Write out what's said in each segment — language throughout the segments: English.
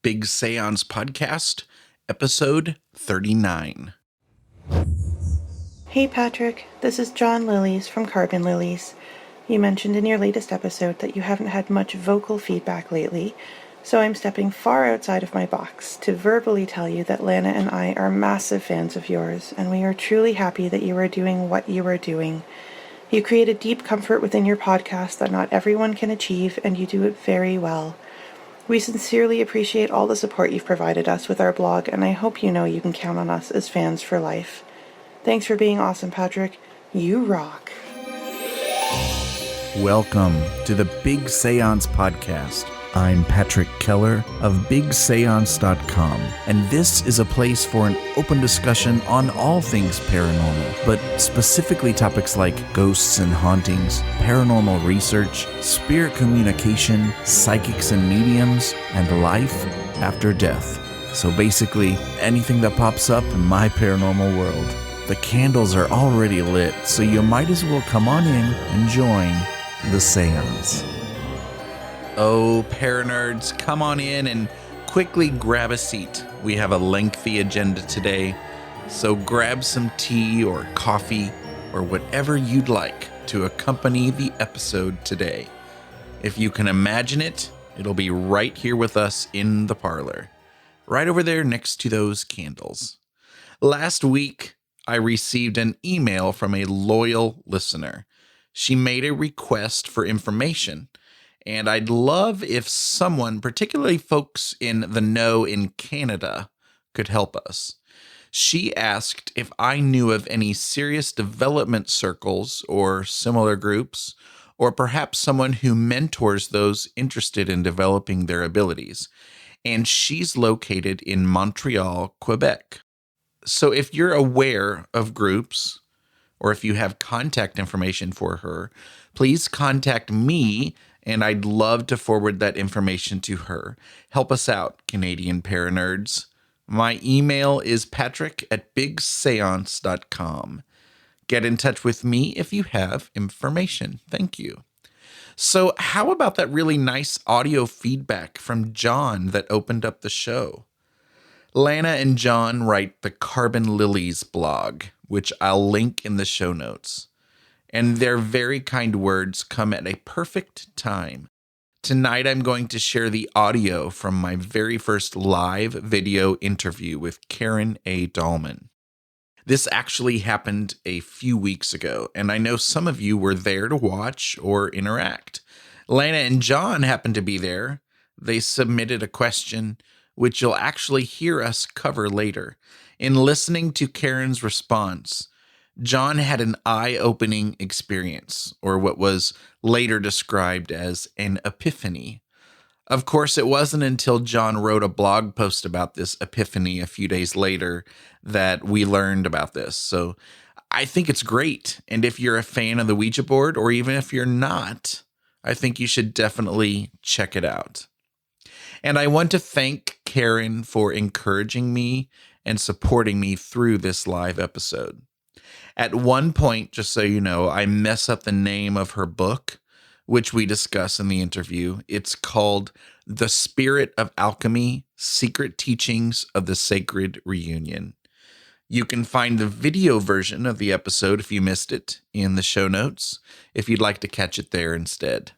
Big Séance Podcast, episode 39. Hey Patrick, this is John Lilies from Carbon Lilies. You mentioned in your latest episode that you haven't had much vocal feedback lately, so I'm stepping far outside of my box to verbally tell you that Lana and I are massive fans of yours, and we are truly happy that you are doing what you are doing. You create a deep comfort within your podcast that not everyone can achieve, and you do it very well. We sincerely appreciate all the support you've provided us with our blog, and I hope you know you can count on us as fans for life. Thanks for being awesome, Patrick. You rock. Welcome to the Big Séance Podcast. I'm Patrick Keller of BigSeance.com, and this is a place for an open discussion on all things paranormal, but specifically topics like ghosts and hauntings, paranormal research, spirit communication, psychics and mediums, and life after death. So basically, anything that pops up in my paranormal world. The candles are already lit, so you might as well come on in and join the seance. Oh, paranerds, come on in and quickly grab a seat. We have a lengthy agenda today, so grab some tea or coffee or whatever you'd like to accompany the episode today. If you can imagine it, it'll be right here with us in the parlor, right over there next to those candles. Last week, I received an email from a loyal listener. She made a request for information, and I'd love if someone, particularly folks in the know in Canada, could help us. She asked if I knew of any serious development circles or similar groups, or perhaps someone who mentors those interested in developing their abilities. And she's located in Montreal, Quebec. So if you're aware of groups, or if you have contact information for her, please contact me, and I'd love to forward that information to her. Help us out, Canadian paranerds. My email is patrick@bigseance.com. Get in touch with me if you have information. Thank you. So how about that really nice audio feedback from John that opened up the show? Lana and John write the Carbon Lilies blog, which I'll link in the show notes. And their very kind words come at a perfect time. Tonight I'm going to share the audio from my very first live video interview with Karen A. Dahlman. This actually happened a few weeks ago, and I know some of you were there to watch or interact. Lana and John happened to be there. They submitted a question, which you'll actually hear us cover later. In listening to Karen's response, John had an eye-opening experience, or what was later described as an epiphany. Of course, it wasn't until John wrote a blog post about this epiphany a few days later that we learned about this. So I think it's great. And if you're a fan of the Ouija Board, or even if you're not, I think you should definitely check it out. And I want to thank Karen for encouraging me and supporting me through this live episode. At one point, just so you know, I mess up the name of her book, which we discuss in the interview. It's called The Spirit of Alchemy, Secret Teachings of the Sacred Reunion. You can find the video version of the episode if you missed it in the show notes, if you'd like to catch it there instead.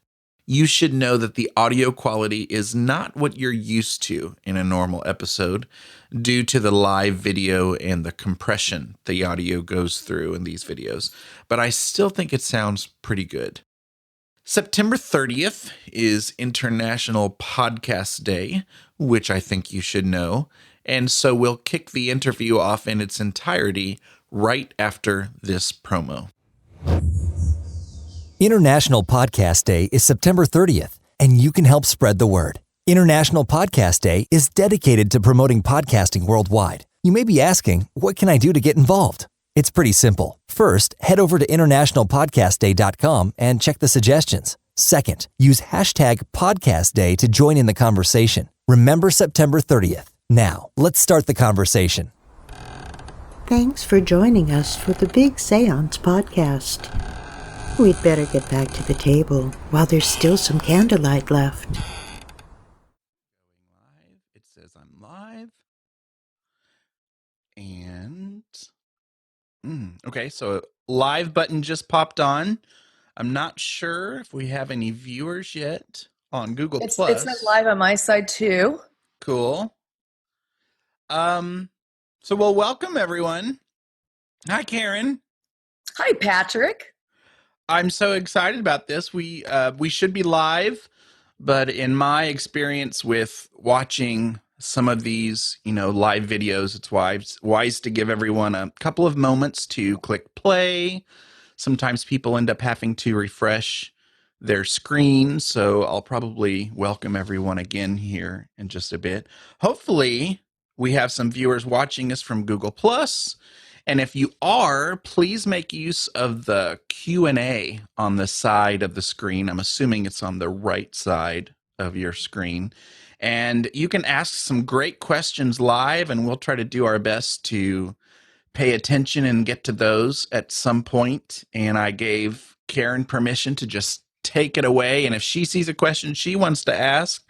You should know that the audio quality is not what you're used to in a normal episode due to the live video and the compression the audio goes through in these videos, but I still think it sounds pretty good. September 30th is International Podcast Day, which I think you should know, and so we'll kick the interview off in its entirety right after this promo. International Podcast Day is September 30th, and you can help spread the word. International Podcast Day is dedicated to promoting podcasting worldwide. You may be asking, what can I do to get involved? It's pretty simple. First, head over to internationalpodcastday.com and check the suggestions. Second, use hashtag Podcast Day to join in the conversation. Remember September 30th. Now, let's start the conversation. Thanks for joining us for the Big Séance Podcast. We'd better get back to the table while there's still some candlelight left. says I'm live. And okay, so live button just popped on. I'm not sure if we have any viewers yet on Google It's Plus. been live on my side too. Cool. So we'll welcome everyone. Hi, Karen. Hi, Patrick. I'm so excited about this. We should be live, but in my experience with watching some of these, live videos, it's wise to give everyone a couple of moments to click play. Sometimes people end up having to refresh their screen, so I'll probably welcome everyone again here in just a bit. Hopefully, we have some viewers watching us from Google Plus. And if you are, please make use of the Q&A on the side of the screen. I'm assuming it's on the right side of your screen. And you can ask some great questions live, and we'll try to do our best to pay attention and get to those at some point. And I gave Karen permission to just take it away. And if she sees a question she wants to ask,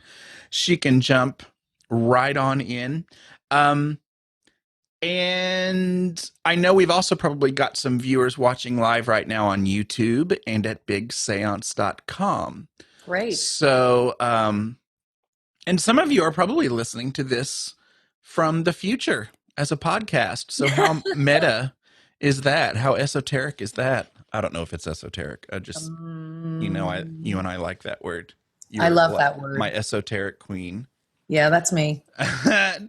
she can jump right on in. And I know we've also probably got some viewers watching live right now on YouTube and at bigseance.com. Great. So, and some of you are probably listening to this from the future as a podcast. So how meta is that? How esoteric is that? I don't know if it's esoteric. I just, you and I like that word. I love that word. My esoteric queen. Yeah, that's me.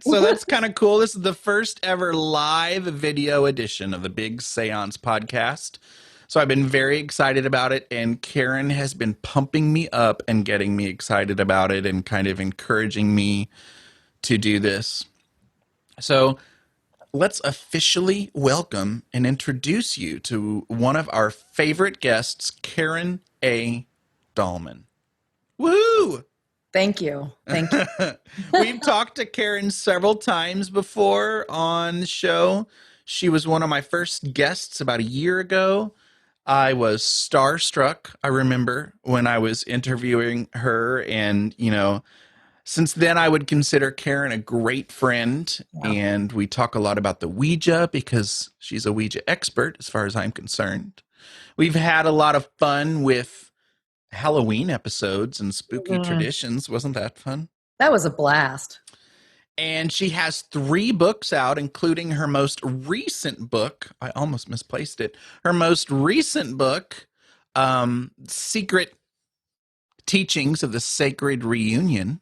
So that's kind of cool. This is the first ever live video edition of the Big Séance Podcast. So I've been very excited about it, and Karen has been pumping me up and getting me excited about it and kind of encouraging me to do this. So let's officially welcome and introduce you to one of our favorite guests, Karen A. Dahlman. Woohoo! Thank you. Thank you. We've talked to Karen several times before on the show. She was one of my first guests about a year ago. I was starstruck, I remember, when I was interviewing her. And, since then I would consider Karen a great friend. Yeah. And we talk a lot about the Ouija because she's a Ouija expert as far as I'm concerned. We've had a lot of fun with Halloween episodes and spooky traditions. Wasn't that fun? That was a blast. And she has 3 books out, including her most recent book. I almost misplaced it. Her most recent book, Secret Teachings of the Sacred Reunion.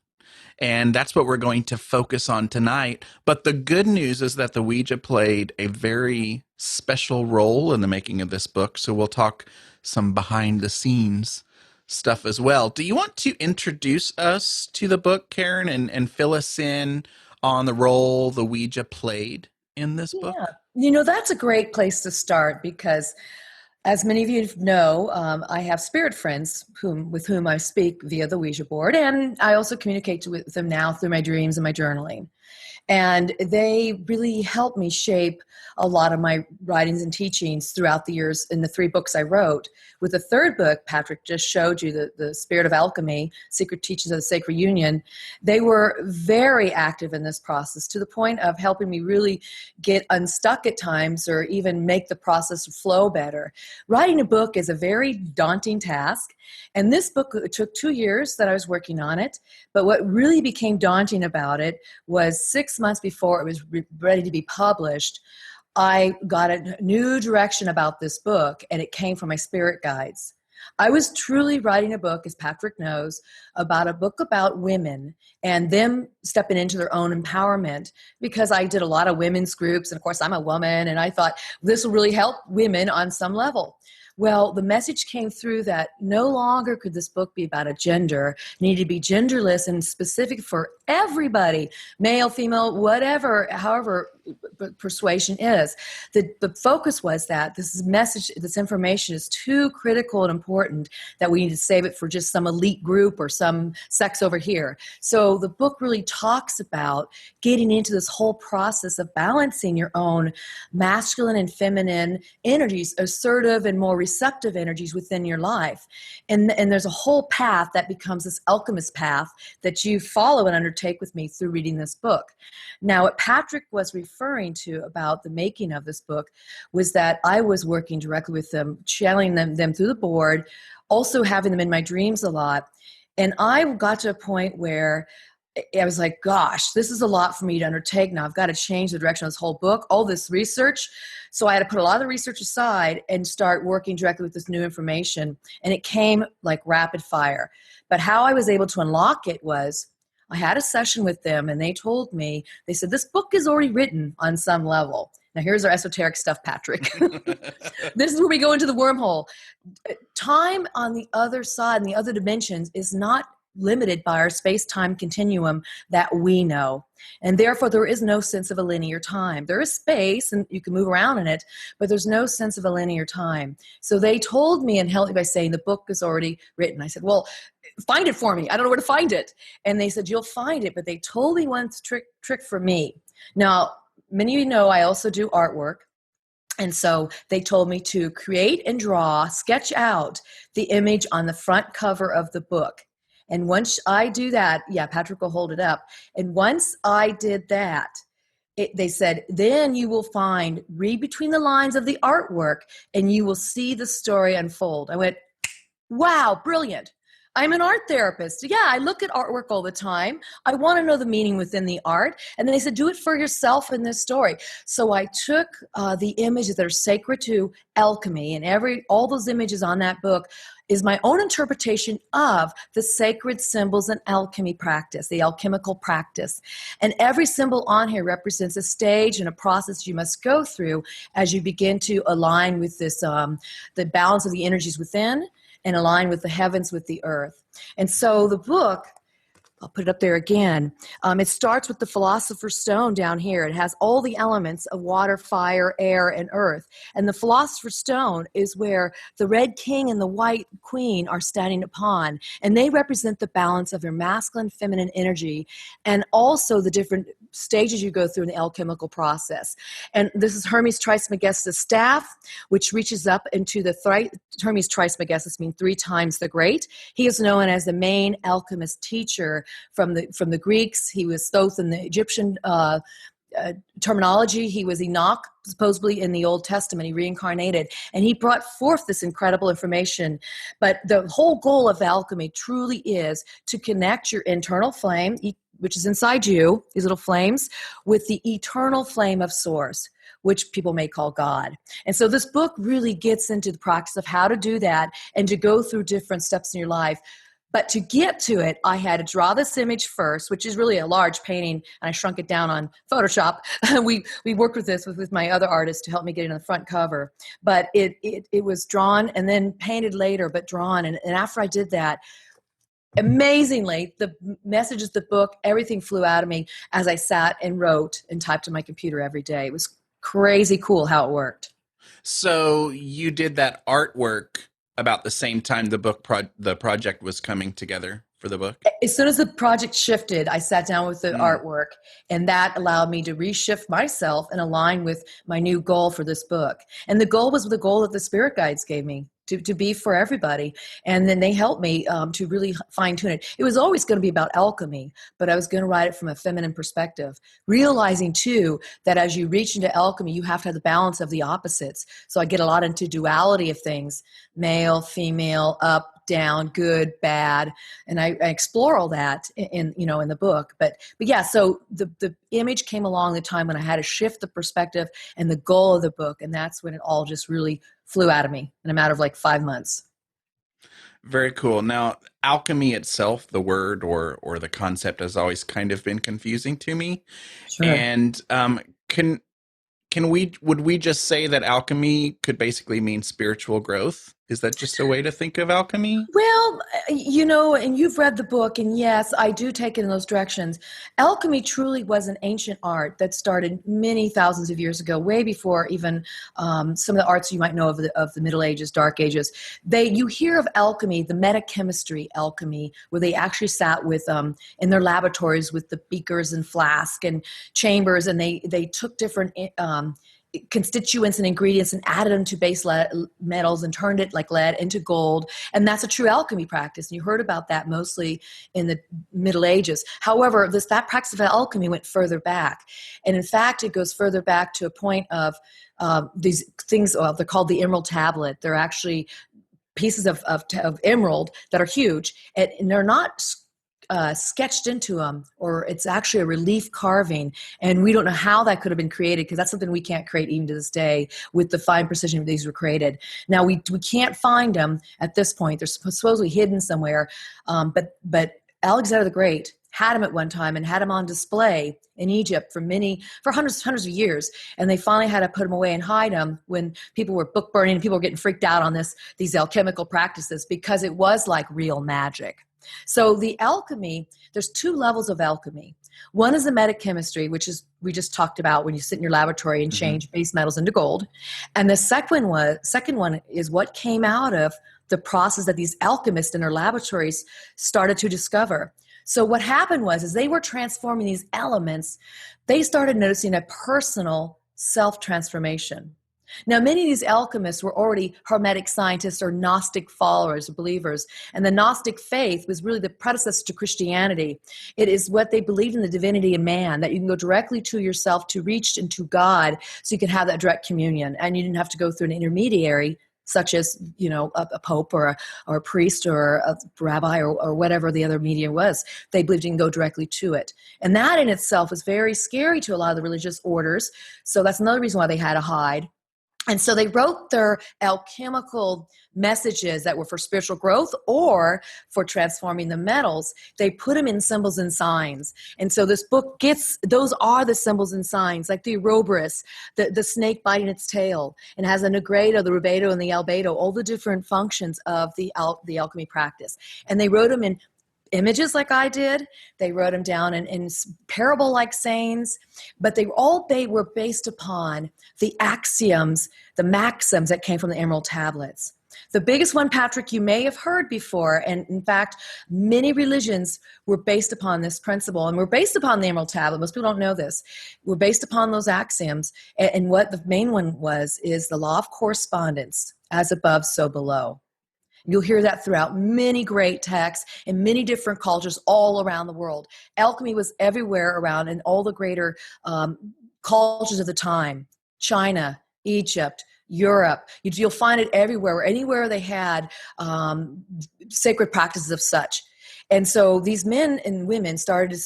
And that's what we're going to focus on tonight. But the good news is that the Ouija played a very special role in the making of this book. So we'll talk some behind the scenes stuff as well. Do you want to introduce us to the book, Karen, and fill us in on the role the Ouija played in this book? That's a great place to start because, as many of you know, I have spirit friends with whom I speak via the Ouija board, and I also communicate with them now through my dreams and my journaling. And they really helped me shape a lot of my writings and teachings throughout the years in the 3 books I wrote. With the 3rd book, Patrick just showed you, the Spirit of Alchemy, Secret Teachings of the Sacred Reunion. They were very active in this process to the point of helping me really get unstuck at times or even make the process flow better. Writing a book is a very daunting task. And this book, it took 2 years that I was working on it. But what really became daunting about it was 6 months before it was ready to be published, I got a new direction about this book, and it came from my spirit guides. I was truly writing a book, as Patrick knows, about a book about women and them stepping into their own empowerment, because I did a lot of women's groups, and of course I'm a woman, and I thought this will really help women on some level. Well, the message came through that no longer could this book be about a gender. It needed to be genderless and specific for everybody, male, female, whatever, however persuasion is. The focus was that this message, this information is too critical and important that we need to save it for just some elite group or some sex over here. So the book really talks about getting into this whole process of balancing your own masculine and feminine energies, assertive and more receptive energies within your life. And there's a whole path that becomes this alchemist path that you follow and undertake with me through reading this book. Now, what Patrick was referring to about the making of this book was that I was working directly with them, channeling them through the board, also having them in my dreams a lot. And I got to a point where I was like, gosh, this is a lot for me to undertake. Now I've got to change the direction of this whole book, all this research. So I had to put a lot of the research aside and start working directly with this new information. And it came like rapid fire. But how I was able to unlock it was I had a session with them and they told me, they said, this book is already written on some level. Now here's our esoteric stuff, Patrick. This is where we go into the wormhole. Time on the other side, in the other dimensions, is not limited by our space-time continuum that we know. And therefore, there is no sense of a linear time. There is space, and you can move around in it, but there's no sense of a linear time. So they told me and helped me by saying, the book is already written. I said, well, find it for me. I don't know where to find it. And they said, you'll find it. But they told me one trick for me. Now, many of you know I also do artwork. And so they told me to create and sketch out the image on the front cover of the book. And once I do that, Patrick will hold it up. And once I did that, they said, then you will read between the lines of the artwork and you will see the story unfold. I went, wow, brilliant. I'm an art therapist. Yeah, I look at artwork all the time. I want to know the meaning within the art. And then they said, do it for yourself in this story. So I took the images that are sacred to alchemy, and all those images on that book is my own interpretation of the sacred symbols and alchemy practice, the alchemical practice. And every symbol on here represents a stage and a process you must go through as you begin to align with this, the balance of the energies within, and align with the heavens, with the earth. And so the book, I'll put it up there again. It starts with the Philosopher's Stone down here. It has all the elements of water, fire, air, and earth. And the Philosopher's Stone is where the red king and the white queen are standing upon. And they represent the balance of your masculine, feminine energy, and also the different stages you go through in the alchemical process. And this is Hermes Trismegistus' staff, which reaches up into the Hermes Trismegistus means 3 times the great. He is known as the main alchemist teacher from the Greeks. He was Thoth in the Egyptian terminology. He was Enoch, supposedly in the Old Testament. He reincarnated, and he brought forth this incredible information. But the whole goal of alchemy truly is to connect your internal flame, which is inside you, these little flames, with the eternal flame of Source, which people may call God. And so this book really gets into the practice of how to do that and to go through different steps in your life. But to get to it, I had to draw this image first, which is really a large painting, and I shrunk it down on Photoshop. We worked with this with my other artist to help me get it on the front cover. But it was drawn and then painted later, but drawn. And after I did that, amazingly, the messages, the book, everything flew out of me as I sat and wrote and typed on my computer every day. It was crazy cool how it worked. So you did that artwork about the same time the project was coming together for the book? As soon as the project shifted, I sat down with the artwork, and that allowed me to reshift myself and align with my new goal for this book. And the goal was the goal that the spirit guides gave me, to be for everybody. And then they helped me to really fine-tune it. It was always going to be about alchemy, but I was going to write it from a feminine perspective, realizing, too, that as you reach into alchemy, you have to have the balance of the opposites. So I get a lot into duality of things, male, female, up, down, good, bad, and I explore all that in the book. But yeah, so the image came along the time when I had to shift the perspective and the goal of the book, and that's when it all just really flew out of me in a matter of like 5 months. Very cool. Now, alchemy itself, the word or the concept, has always kind of been confusing to me. Sure. And would we just say that alchemy could basically mean spiritual growth? Is that just a way to think of alchemy? Well, and you've read the book, and yes, I do take it in those directions. Alchemy truly was an ancient art that started many thousands of years ago, way before even some of the arts you might know of the Middle Ages, Dark Ages. You hear of alchemy, the metachemistry alchemy, where they actually sat with in their laboratories with the beakers and flask and chambers, and they took different constituents and ingredients and added them to base metals and turned it like lead into gold. And that's a true alchemy practice. And you heard about that mostly in the Middle Ages. However, that practice of alchemy went further back. And in fact, it goes further back to a point of these things, they're called the emerald tablet. They're actually pieces of emerald that are huge, and they're not sketched into them, or it's actually a relief carving, and we don't know how that could have been created, because that's something we can't create even to this day with the fine precision these were created. Now we can't find them at this point. They're supposedly hidden somewhere, but Alexander the Great had them at one time and had them on display in Egypt for hundreds of years. And they finally had to put them away and hide them when people were book burning and people were getting freaked out on these alchemical practices, because it was like real magic. So the alchemy, there's two levels of alchemy. One is the metachemistry, which is we just talked about when you sit in your laboratory and change base metals into gold. And the second one is what came out of the process that these alchemists in their laboratories started to discover. So what happened was, as they were transforming these elements, they started noticing a personal self-transformation. Now, many of these alchemists were already Hermetic scientists or Gnostic followers or believers, and the Gnostic faith was really the predecessor to Christianity. It is what they believed in, the divinity of man, that you can go directly to yourself to reach into God so you can have that direct communion, and you didn't have to go through an intermediary such as, a pope or a priest or a rabbi or whatever the other medium was. They believed you can go directly to it. And that in itself was very scary to a lot of the religious orders. So that's another reason why they had to hide. And so they wrote their alchemical messages that were for spiritual growth or for transforming the metals. They put them in symbols and signs. And so this book those are the symbols and signs, like the Ouroboros, the snake biting its tail, and has a Negredo, the Rubedo, and the Albedo, all the different functions of the alchemy practice. And they wrote them in images like I did. They wrote them down in parable-like sayings, but they all were based upon the axioms, the maxims that came from the emerald tablets. The biggest one, Patrick, you may have heard before, and in fact, many religions were based upon this principle, and were based upon the emerald tablet. Most people don't know this. We're based upon those axioms, and what the main one is the law of correspondence, as above, so below. You'll hear that throughout many great texts in many different cultures all around the world. Alchemy was everywhere around in all the greater cultures of the time. China, Egypt, Europe. You'll find it everywhere. Anywhere they had sacred practices of such. And so these men and women started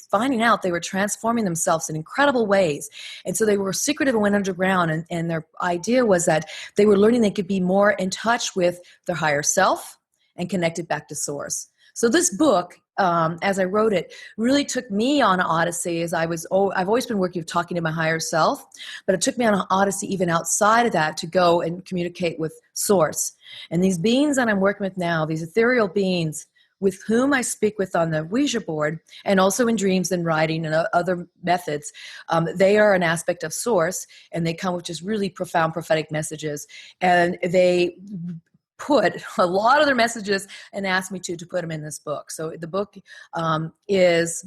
finding out they were transforming themselves in incredible ways. And so they were secretive and went underground. And their idea was that they were learning they could be more in touch with their higher self and connected back to source. So this book, as I wrote it, really took me on an odyssey. I've always been working with talking to my higher self, but it took me on an odyssey even outside of that to go and communicate with source. And these beings that I'm working with now, these ethereal beings, with whom I speak with on the Ouija board and also in dreams and writing and other methods, they are an aspect of source, and they come with just really profound prophetic messages. And they put a lot of their messages and asked me to put them in this book. So the book is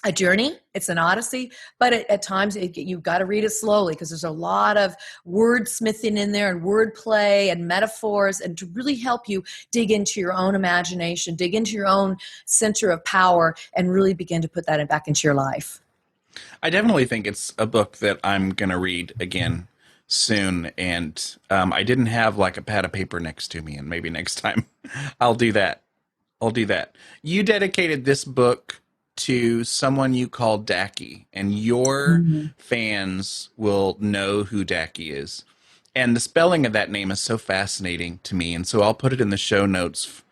a journey. It's an odyssey, but at times you've got to read it slowly, because there's a lot of wordsmithing in there and wordplay and metaphors, and to really help you dig into your own imagination, dig into your own center of power, and really begin to put that back into your life. I definitely think it's a book that I'm going to read again soon. And I didn't have like a pad of paper next to me, and maybe next time I'll do that. You dedicated this book to someone you call DAKi, and your fans will know who DAKi is. And the spelling of that name is so fascinating to me, and so I'll put it in the show notes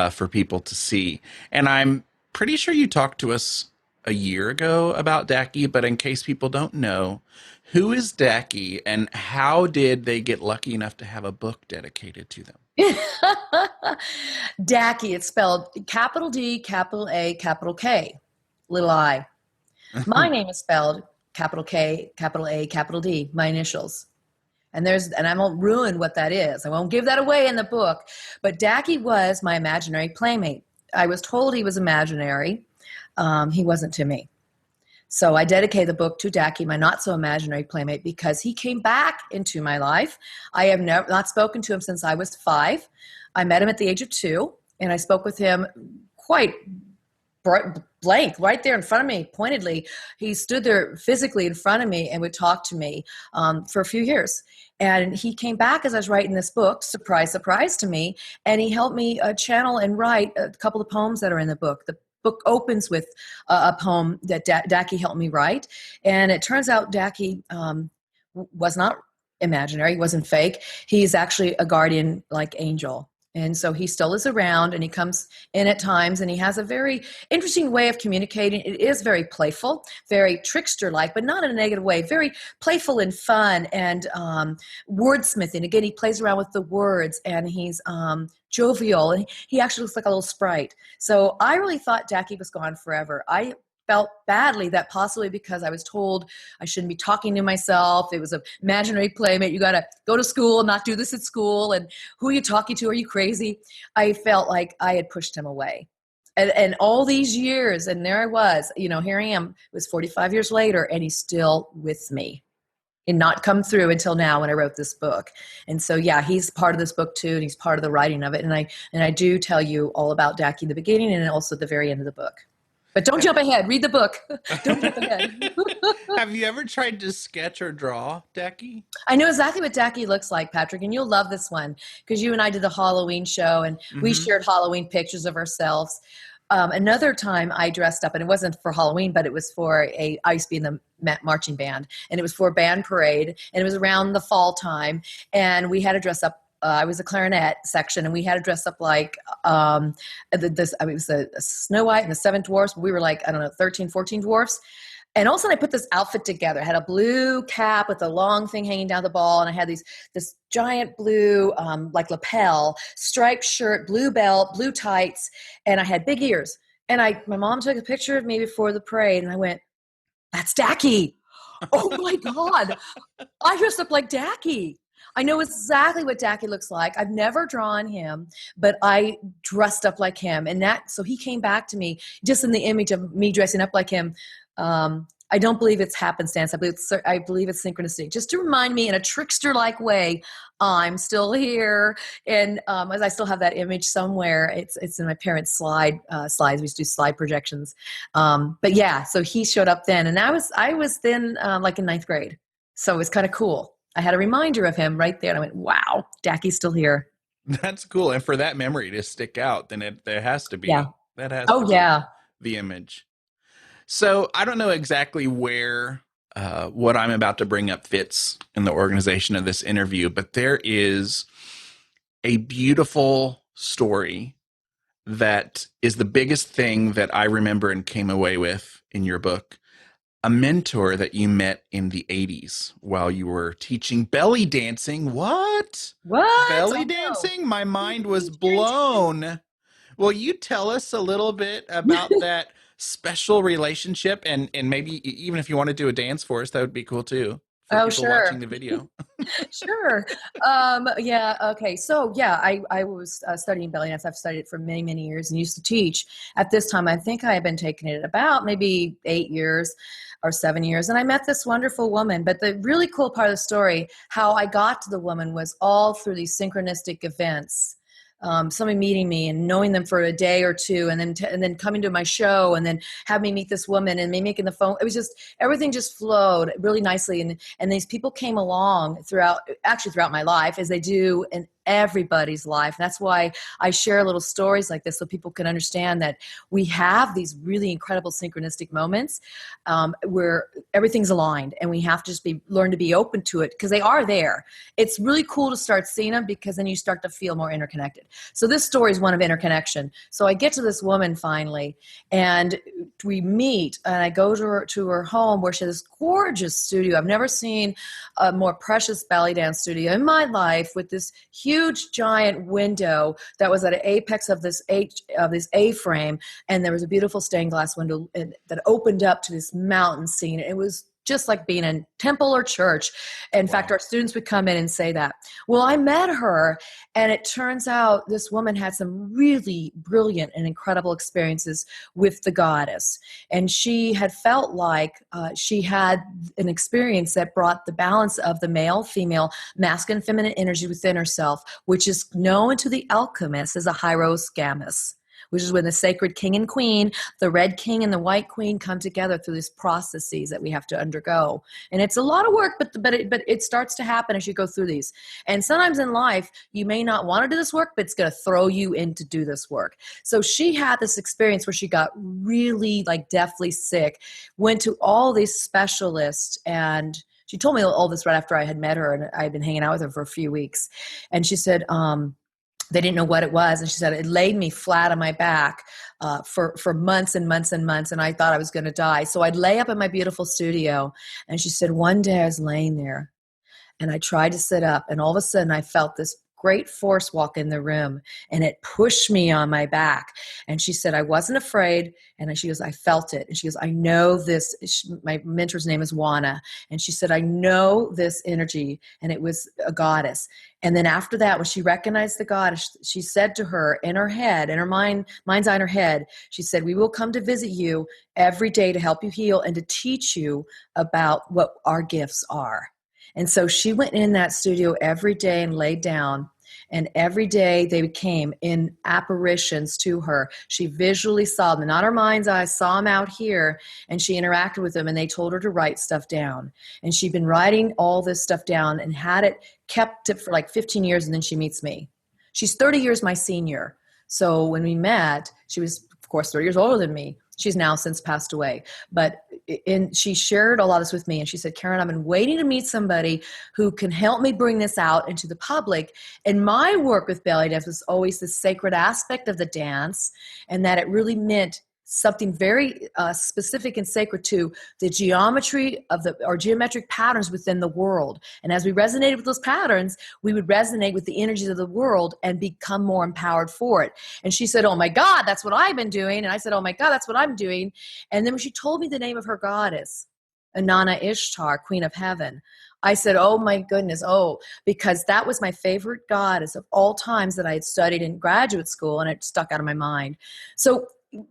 for people to see. And I'm pretty sure you talked to us a year ago about DAKi, but in case people don't know, who is DAKi, and how did they get lucky enough to have a book dedicated to them? DAKi, it's spelled capital D, capital A, capital K, little I. My name is spelled capital K, capital A, capital D, my initials. And I won't ruin what that is. I won't give that away in the book. But DAKi was my imaginary playmate. I was told he was imaginary. He wasn't to me. So I dedicate the book to DAKi, my not-so-imaginary playmate, because he came back into my life. I have not spoken to him since I was 5. I met him at the age of 2, and I spoke with him quite blank right there in front of me, pointedly. He stood there physically in front of me and would talk to me for a few years. And he came back as I was writing this book, surprise, surprise to me, and he helped me channel and write a couple of poems that are in the book. The book opens with a poem that DAKi helped me write. And it turns out DAKi was not imaginary. He wasn't fake. He's actually a guardian like angel. And so he still is around, and he comes in at times, and he has a very interesting way of communicating. It is very playful, very trickster-like, but not in a negative way, very playful and fun and wordsmithing. Again, he plays around with the words, and he's jovial, and he actually looks like a little sprite. So I really thought DAKi was gone forever. I felt badly that possibly because I was told I shouldn't be talking to myself. It was an imaginary playmate. You got to go to school and not do this at school. And who are you talking to? Are you crazy? I felt like I had pushed him away. And all these years, and there I was, here I am. It was 45 years later, and he's still with me and not come through until now when I wrote this book. And so, yeah, he's part of this book too, and he's part of the writing of it. And I do tell you all about DAKi in the beginning and also at the very end of the book. But don't jump ahead. Read the book. Don't jump ahead. Have you ever tried to sketch or draw DAKi? I know exactly what DAKi looks like, Patrick, and you'll love this one because you and I did the Halloween show, and we shared Halloween pictures of ourselves. Another time I dressed up, and it wasn't for Halloween, but it was for I used to be in the marching band, and it was for a band parade, and it was around the fall time, and we had to dress up. I was a clarinet section, and we had to dress up like it was the Snow White and the 7 Dwarfs. We were like, 13, 14 dwarfs. And all of a sudden I put this outfit together. I had a blue cap with a long thing hanging down the ball, and I had this giant blue like lapel, striped shirt, blue belt, blue tights, and I had big ears. And my mom took a picture of me before the parade, and I went, "That's DAKi." Oh my God. I dressed up like DAKi. I know exactly what DAKi looks like. I've never drawn him, but I dressed up like him. And so he came back to me just in the image of me dressing up like him. I don't believe it's happenstance. I believe it's synchronicity. Just to remind me in a trickster-like way, I'm still here. And as I still have that image somewhere, it's in my parents' slides. We used to do slide projections. But yeah, so he showed up then. And I was then like in 9th grade. So it was kind of cool. I had a reminder of him right there, and I went, wow, DAKi's still here. That's cool. And for that memory to stick out, then there has to be. Yeah. That has to be the image. So I don't know exactly where what I'm about to bring up fits in the organization of this interview, but there is a beautiful story that is the biggest thing that I remember and came away with in your book. A mentor that you met in the 80s while you were teaching belly dancing. What? Belly dancing? My mind was blown. Will you tell us a little bit about that special relationship? And maybe even if you want to do a dance for us, that would be cool too. For people watching the video. Sure. Yeah. Okay. So yeah, I was studying belly dance. I've studied it for many, many years and used to teach. At this time, I think I had been taking it about maybe 8 years or 7 years. And I met this wonderful woman. But the really cool part of the story, how I got to the woman, was all through these synchronistic events. Somebody meeting me and knowing them for a day or two, and then coming to my show, and then have me meet this woman and me making the phone. It was just, everything just flowed really nicely. And these people came along throughout my life, as they do in everybody's life. That's why I share little stories like this, so people can understand that we have these really incredible synchronistic moments where everything's aligned, and we have to just learn to be open to it, because they are there. It's really cool to start seeing them, because then you start to feel more interconnected. So this story is one of interconnection. So I get to this woman finally, and we meet, and I go to her home, where she has this gorgeous studio. I've never seen a more precious belly dance studio in my life, with this huge giant window that was at an apex of this A-frame, and there was a beautiful stained glass window that opened up to this mountain scene. It was just like being in temple or church. In fact, our students would come in and say that. Well, I met her, and it turns out this woman had some really brilliant and incredible experiences with the goddess. And she had felt like she had an experience that brought the balance of the male, female, masculine, feminine energy within herself, which is known to the alchemists as a hierogamous, which is when the sacred king and queen, the red king and the white queen, come together through these processes that we have to undergo. And it's a lot of work, but it starts to happen as you go through these. And sometimes in life, you may not want to do this work, but it's going to throw you in to do this work. So she had this experience where she got really like deathly sick, went to all these specialists, and she told me all this right after I had met her, and I had been hanging out with her for a few weeks. And she said, they didn't know what it was. And she said, it laid me flat on my back for months and months and months. And I thought I was going to die. So I'd lay up in my beautiful studio. And she said, one day I was laying there and I tried to sit up. And all of a sudden I felt this great force walk in the room, and it pushed me on my back. And she said, I wasn't afraid. And she goes, I felt it. And she goes, I know this. My mentor's name is Whaaat. And she said, I know this energy. And it was a goddess. And then after that, when she recognized the goddess, she said to her in her head, in her mind's eye in her head, she said, we will come to visit you every day to help you heal and to teach you about what our gifts are. And so she went in that studio every day and laid down. And every day they came in apparitions to her. She visually saw them, not her mind's eye, saw them out here, and she interacted with them, and they told her to write stuff down. And she'd been writing all this stuff down and kept it for like 15 years, and then she meets me. She's 30 years my senior. So when we met, she was, of course, 30 years older than me. She's now since passed away. But she shared a lot of this with me. And she said, Karen, I've been waiting to meet somebody who can help me bring this out into the public. And my work with belly dance was always the sacred aspect of the dance, and that it really meant something very specific and sacred to the geometry of or geometric patterns within the world. And as we resonated with those patterns, we would resonate with the energies of the world and become more empowered for it. And she said, oh my God, that's what I've been doing. And I said, oh my God, that's what I'm doing. And then when she told me the name of her goddess, Inanna Ishtar, Queen of Heaven, I said, oh my goodness, because that was my favorite goddess of all times that I had studied in graduate school, and it stuck out of my mind. So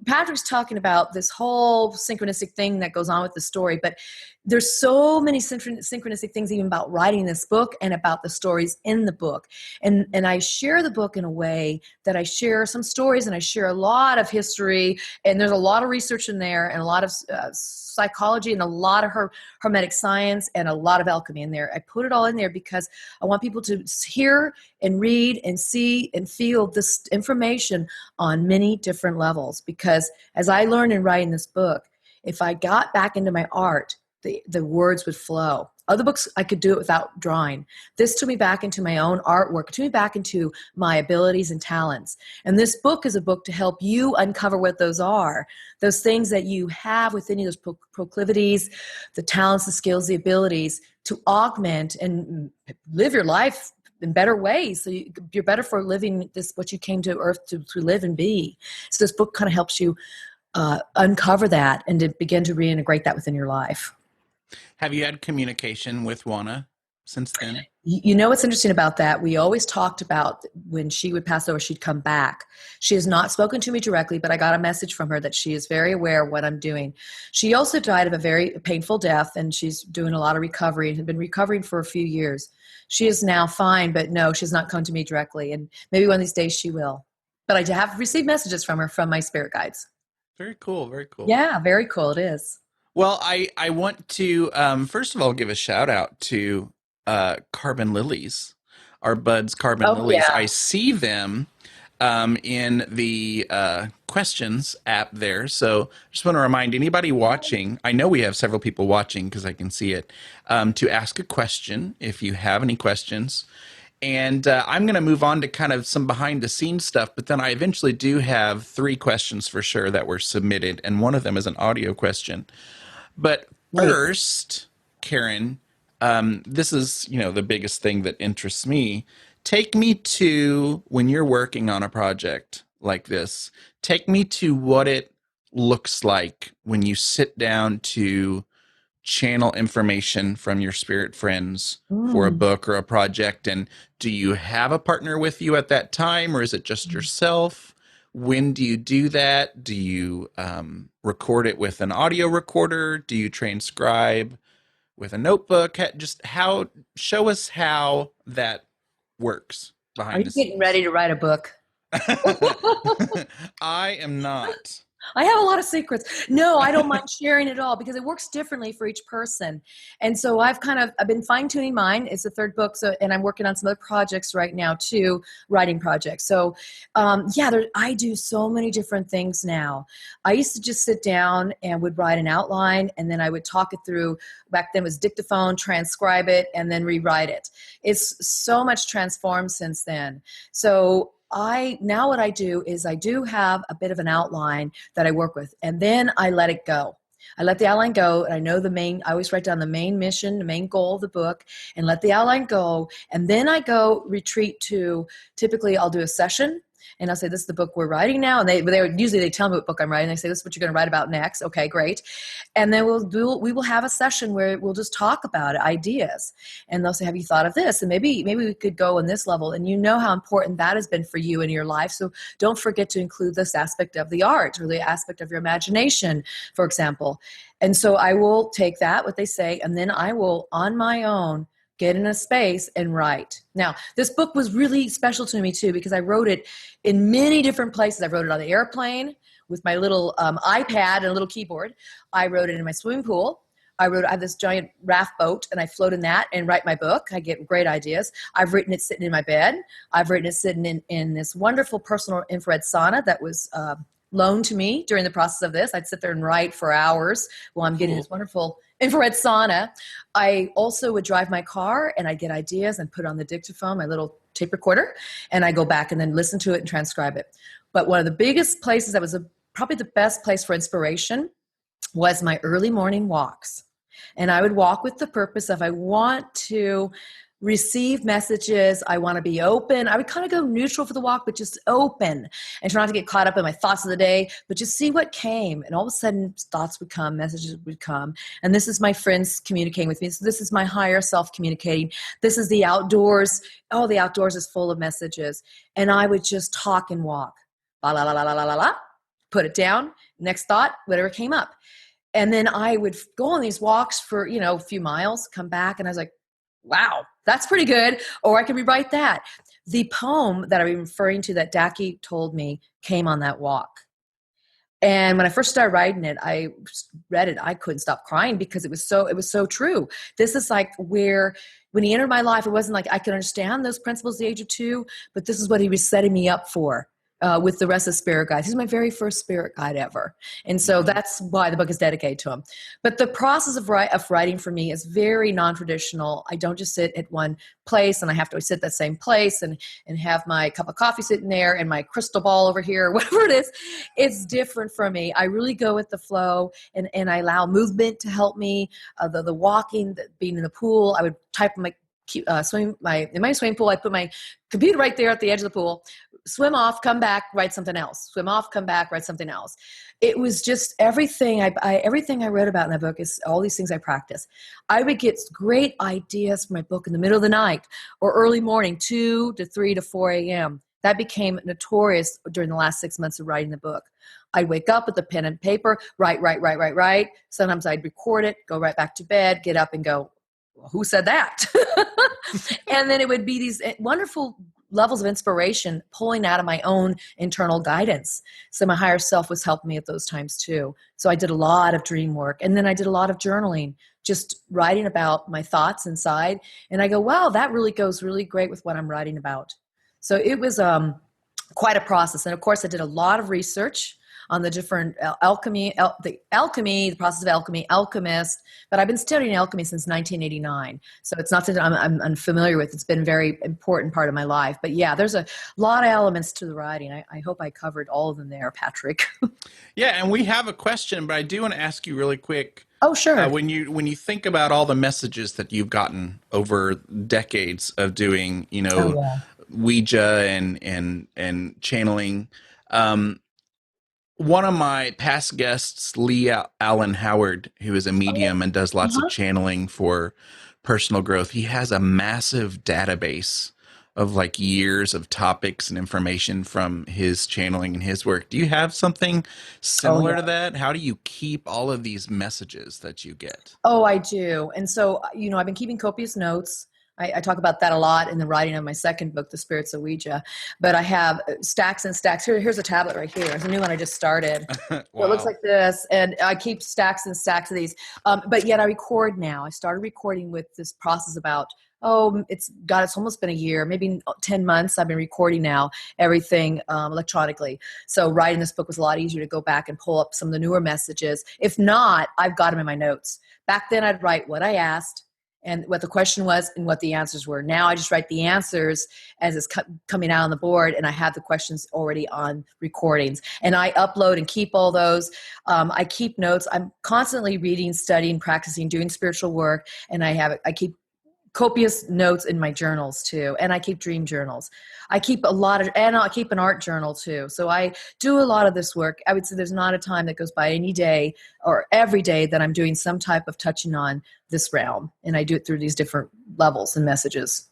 Patrick's talking about this whole synchronistic thing that goes on with the story, but there's so many synchronistic things even about writing this book and about the stories in the book. And I share the book in a way that I share some stories and I share a lot of history, and there's a lot of research in there and a lot of psychology and a lot of hermetic science and a lot of alchemy in there. I put it all in there because I want people to hear and read and see and feel this information on many different levels. Because as I learned in writing this book, if I got back into my art, the words would flow. Other books, I could do it without drawing. This took me back into my own artwork. It took me back into my abilities and talents. And this book is a book to help you uncover what those are. Those things that you have within you, those proclivities, the talents, the skills, the abilities to augment and live your life in better ways. So you're better for living this, what you came to earth to live and be. So this book kind of helps you uncover that and to begin to reintegrate that within your life. Have you had communication with Whaaat since then? You know what's interesting about that? We always talked about when she would pass over, she'd come back. She has not spoken to me directly, but I got a message from her that she is very aware of what I'm doing. She also died of a very painful death, and she's doing a lot of recovery and had been recovering for a few years. She is now fine, but no, she's not come to me directly, and maybe one of these days she will. But I have received messages from her from my spirit guides. Very cool. Very cool. Yeah, very cool. It is. Well, I want to, first of all, give a shout out to Carbon Lilies, our buds Carbon Lilies. Yeah. I see them in the questions app there. So I just want to remind anybody watching, I know we have several people watching because I can see it, to ask a question if you have any questions. And I'm going to move on to kind of some behind the scenes stuff, but then I eventually do have 3 questions for sure that were submitted, and one of them is an audio question. But first, Karen, this is, the biggest thing that interests me. Take me to when you're working on a project like this. Take me to what it looks like when you sit down to channel information from your spirit friends for a book or a project? And do you have a partner with you at that time, or is it just yourself? When do you do that? Do you record it with an audio recorder? Do you transcribe with a notebook? Show us how that works Are behind you the getting ready to write a book? I am not. I have a lot of secrets. No, I don't mind sharing it all because it works differently for each person. And so I've been fine-tuning mine. It's the third book, and I'm working on some other projects right now too, writing projects. So I do so many different things now. I used to just sit down and would write an outline, and then I would talk it through. Back then it was dictaphone, transcribe it, and then rewrite it. It's so much transformed since then. So now what I do is I do have a bit of an outline that I work with, and then I let it go. I let the outline go, and I know I always write down the main mission, the main goal of the book, and let the outline go. And then I retreat to, typically I'll do a session, and I'll say, this is the book we're writing now. And they tell me what book I'm writing. They say, this is what you're going to write about next. Okay, great. And then we will have a session where we'll just talk about it, ideas. And they'll say, have you thought of this? And maybe we could go on this level. And you know how important that has been for you in your life. So don't forget to include this aspect of the art or the aspect of your imagination, for example. And so I will take that, what they say, and then I will, on my own, get in a space and write. Now, this book was really special to me too because I wrote it in many different places. I wrote it on the airplane with my little iPad and a little keyboard. I wrote it in my swimming pool. I have this giant raft boat, and I float in that and write my book. I get great ideas. I've written it sitting in my bed. I've written it sitting in this wonderful personal infrared sauna that was loaned to me during the process of this. I'd sit there and write for hours while I'm getting this wonderful infrared sauna. I also would drive my car, and I'd get ideas and put on the dictaphone, my little tape recorder, and I go back and then listen to it and transcribe it. But one of the biggest places that was probably the best place for inspiration was my early morning walks. And I would walk with the purpose of I want to receive messages. I want to be open. I would kind of go neutral for the walk, but just open and try not to get caught up in my thoughts of the day, but just see what came. And all of a sudden thoughts would come, messages would come. And this is my friends communicating with me. So this is my higher self communicating. This is the outdoors. Oh, the outdoors is full of messages. And I would just talk and walk. La, la, la, la, la, la, la. Put it down. Next thought, whatever came up. And then I would go on these walks for, a few miles, come back, and I was like, wow, that's pretty good. Or I can rewrite that. The poem that I'm referring to that DAKi told me came on that walk. And when I first started writing it, I read it. I couldn't stop crying because it was so true. This is like where, when he entered my life, it wasn't like I could understand those principles at the age of 2, but this is what he was setting me up for. With the rest of the spirit guides. He's my very first spirit guide ever. And so that's why the book is dedicated to him. But the process of writing for me is very non-traditional. I don't just sit at one place and I have to sit that same place and have my cup of coffee sitting there and my crystal ball over here, whatever it is. It's different for me. I really go with the flow and I allow movement to help me. The walking, being in the pool, I would type in my swimming pool. I put my computer right there at the edge of the pool. Swim off, come back, write something else. Swim off, come back, write something else. It was just everything everything I wrote about in that book is all these things I practice. I would get great ideas for my book in the middle of the night or early morning, 2 to 3 to 4 a.m. That became notorious during the last 6 months of writing the book. I'd wake up with a pen and paper, write. Sometimes I'd record it, go right back to bed, get up and go, well, who said that? And then it would be these wonderful levels of inspiration pulling out of my own internal guidance. So my higher self was helping me at those times too. So I did a lot of dream work, and then I did a lot of journaling, just writing about my thoughts inside. And I go, wow, that really goes really great with what I'm writing about. So it was quite a process. And of course I did a lot of research on the different the process of alchemy, alchemist. But I've been studying alchemy since 1989. So it's not that I'm unfamiliar with. It's been a very important part of my life. But yeah, there's a lot of elements to the writing. I hope I covered all of them there, Patrick. Yeah, and we have a question, but I do want to ask you really quick. Oh, sure. When you think about all the messages that you've gotten over decades of doing, Ouija and channeling, One of my past guests, Lee Allen Howard, who is a medium and does lots of channeling for personal growth, he has a massive database of like years of topics and information from his channeling and his work. Do you have something similar to that? How do you keep all of these messages that you get? Oh, I do. And so, I've been keeping copious notes. I talk about that a lot in the writing of my second book, The Spirits of Ouija. But I have stacks and stacks. Here's a tablet right here. It's a new one I just started. Wow. So it looks like this. And I keep stacks and stacks of these. But yet I record now. I started recording with this process about, it's almost been a year, maybe 10 months. I've been recording now everything electronically. So writing this book was a lot easier to go back and pull up some of the newer messages. If not, I've got them in my notes. Back then I'd write what I asked and what the question was and what the answers were. Now I just write the answers as it's coming out on the board, and I have the questions already on recordings. And I upload and keep all those. I keep notes. I'm constantly reading, studying, practicing, doing spiritual work, and I keep copious notes in my journals too. And I keep dream journals. I keep and I'll keep an art journal too. So I do a lot of this work. I would say there's not a time that goes by any day or every day that I'm doing some type of touching on this realm. And I do it through these different levels and messages.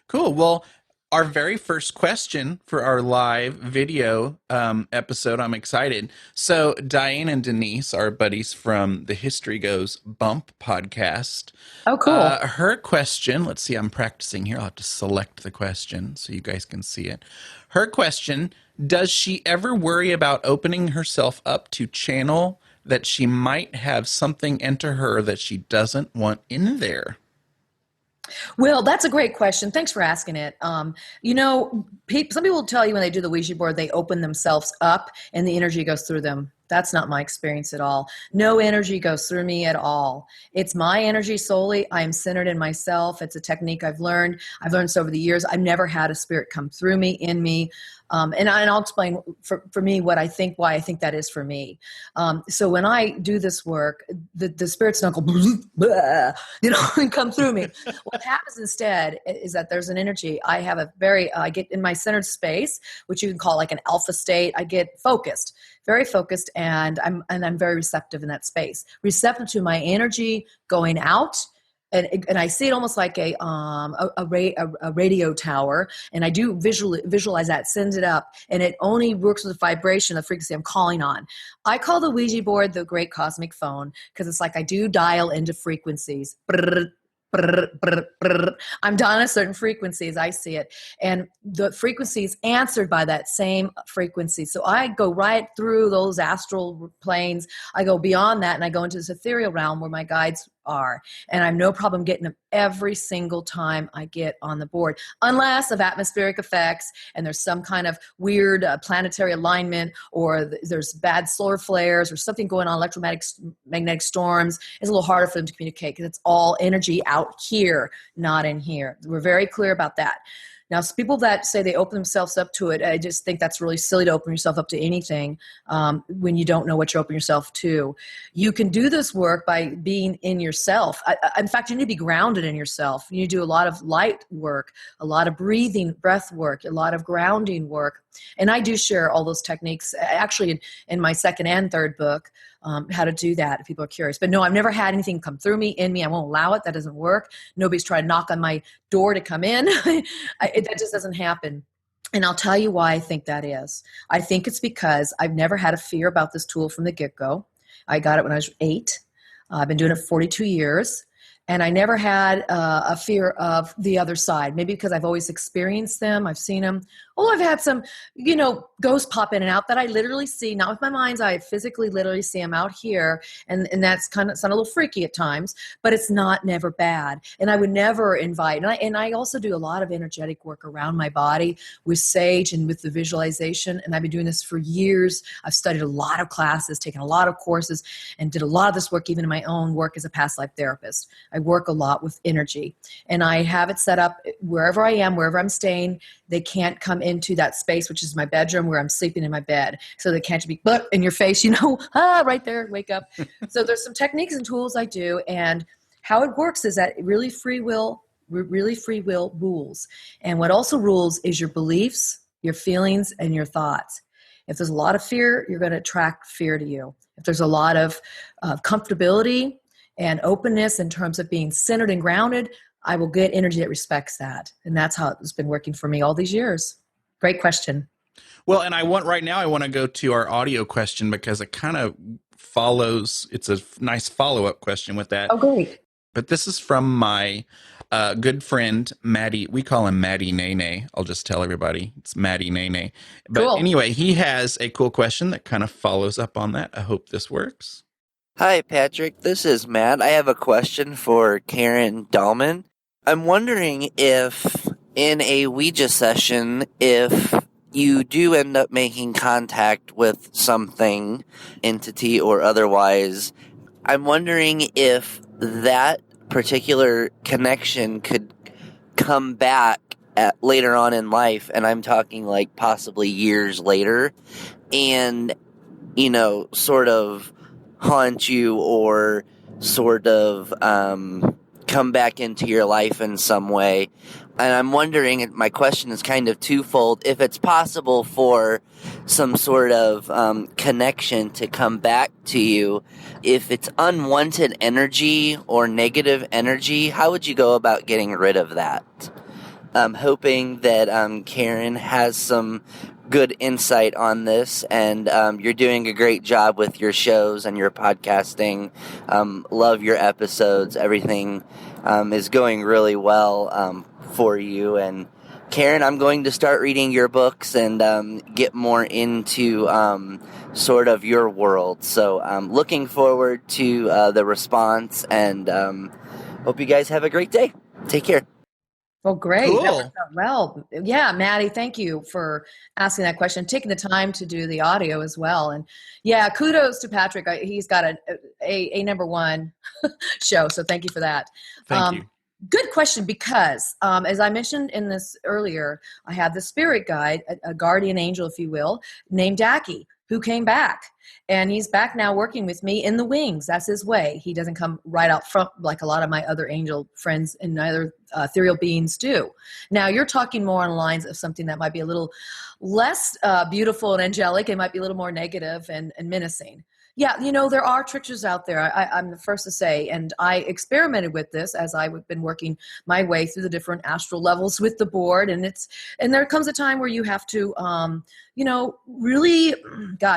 Cool. Well, our very first question for our live video episode, I'm excited. So Diane and Denise, our buddies from the History Goes Bump podcast. Oh, cool. Her question, let's see, I'm practicing here. I'll have to select the question so you guys can see it. Her question, does she ever worry about opening herself up to channel that she might have something enter her that she doesn't want in there? Well, that's a great question. Thanks for asking it. Some people will tell you when they do the Ouija board, they open themselves up and the energy goes through them. That's not my experience at all. No energy goes through me at all. It's my energy solely. I am centered in myself. It's a technique I've learned. I've learned this over the years. I've never had a spirit come through me, in me. And I'll explain for me why I think that is for me. So when I do this work, the spirits don't go, and come through me. What happens instead is that there's an energy. I get in my centered space, which you can call like an alpha state. I get focused, very focused, and I'm very receptive in that space, receptive to my energy going out. And I see it almost like a radio tower, and I do visualize that, sends it up, and it only works with the vibration, the frequency I'm calling on. I call the Ouija board the Great Cosmic Phone because it's like I do dial into frequencies. I'm dialing a certain frequency as I see it, and the frequency is answered by that same frequency. So I go right through those astral planes. I go beyond that, and I go into this ethereal realm where my guides are, and I have no problem getting them every single time I get on the board, unless of atmospheric effects and there's some kind of weird planetary alignment, or there's bad solar flares or something going on, electromagnetic storms. It's a little harder for them to communicate because it's all energy out here, not in here. We're very clear about that. Now, people that say they open themselves up to it, I just think that's really silly to open yourself up to anything when you don't know what you're opening yourself to. You can do this work by being in yourself. In fact, you need to be grounded in yourself. You need to do a lot of light work, a lot of breath work, a lot of grounding work. And I do share all those techniques, actually, in my second and third book, how to do that if people are curious. But no, I've never had anything come through me, in me. I won't allow it. That doesn't work. Nobody's tried to knock on my door to come in. That just doesn't happen. And I'll tell you why I think that is. I think it's because I've never had a fear about this tool from the get-go. I got it when I was 8. I've been doing it for 42 years. And I never had a fear of the other side, maybe because I've always experienced them. I've seen them. Although I've had some, ghosts pop in and out that I literally see, not with my mind's eye, I physically literally see them out here. And that's kind of sound a little freaky at times, but it's never bad. And I would never invite. And I also do a lot of energetic work around my body with sage and with the visualization. And I've been doing this for years. I've studied a lot of classes, taken a lot of courses, and did a lot of this work even in my own work as a past life therapist. I work a lot with energy, and I have it set up wherever I am, wherever I'm staying. They can't come into that space, which is my bedroom where I'm sleeping in my bed. So they can't be in your face, right there, wake up. So there's some techniques and tools I do. And how it works is that really free will rules. And what also rules is your beliefs, your feelings, and your thoughts. If there's a lot of fear, you're going to attract fear to you. If there's a lot of comfortability and openness in terms of being centered and grounded, I will get energy that respects that. And that's how it's been working for me all these years. Great question. Well, and I want to go to our audio question because it kind of follows. It's a nice follow-up question with that. Oh, great. But this is from my good friend, Maddie. We call him Maddie Nene. I'll just tell everybody it's Maddie Nene. But Cool. Anyway, he has a cool question that kind of follows up on that. I hope this works. Hi, Patrick. This is Matt. I have a question for Karen Dahlman. I'm wondering if in a Ouija session, if you do end up making contact with something, entity or otherwise, I'm wondering if that particular connection could come back later on in life, and I'm talking like possibly years later, and, sort of haunt you or sort of come back into your life in some way. And I'm wondering, my question is kind of twofold, if it's possible for some sort of connection to come back to you. If it's unwanted energy or negative energy, how would you go about getting rid of that? I'm hoping that Karen has some good insight on this, and you're doing a great job with your shows and your podcasting. Love your episodes. Everything is going really well for you. And Karen, I'm going to start reading your books and get more into sort of your world. So I'm looking forward to the response, and hope you guys have a great day. Take care. Well, great. Cool. That worked out well. Yeah, Maddie, thank you for asking that question, taking the time to do the audio as well. And yeah, kudos to Patrick. He's got a number one show, so thank you for that. Thank you. Good question, because as I mentioned in this earlier, I have the spirit guide, a guardian angel, if you will, named DAKi, who came back. And he's back now working with me in the wings. That's his way. He doesn't come right out front like a lot of my other angel friends and other ethereal beings do. Now, you're talking more on the lines of something that might be a little less beautiful and angelic. It might be a little more negative and menacing. Yeah, there are tricksters out there. I'm the first to say, and I experimented with this as I've been working my way through the different astral levels with the board, and there comes a time where you have to, really,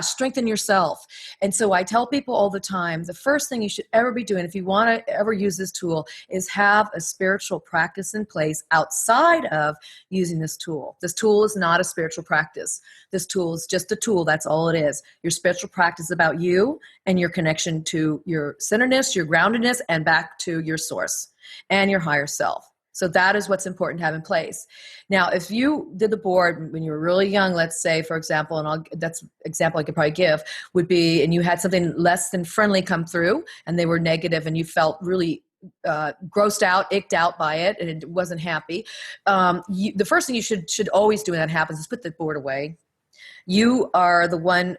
strengthen yourself. And so I tell people all the time, the first thing you should ever be doing if you want to ever use this tool is have a spiritual practice in place outside of using this tool. This tool is not a spiritual practice. This tool is just a tool. That's all it is. Your spiritual practice is about you and your connection to your centeredness, your groundedness, and back to your source and your higher self. So that is what's important to have in place. Now, if you did the board when you were really young, let's say, for example, and that's an example I could probably give, would be, and you had something less than friendly come through, and they were negative, and you felt really grossed out, icked out by it, and it wasn't happy. The first thing you should always do when that happens is put the board away. You are the one,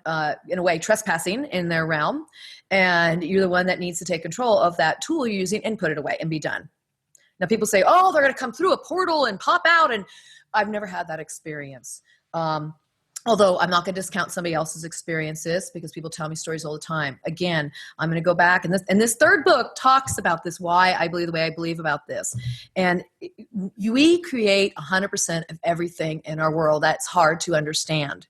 in a way, trespassing in their realm, and you're the one that needs to take control of that tool you're using and put it away and be done. Now, people say, oh, they're going to come through a portal and pop out, and I've never had that experience. Although I'm not going to discount somebody else's experiences because people tell me stories all the time. Again, I'm going to go back, and this third book talks about this, why I believe the way I believe about this. And we create 100% of everything in our world. That's hard to understand.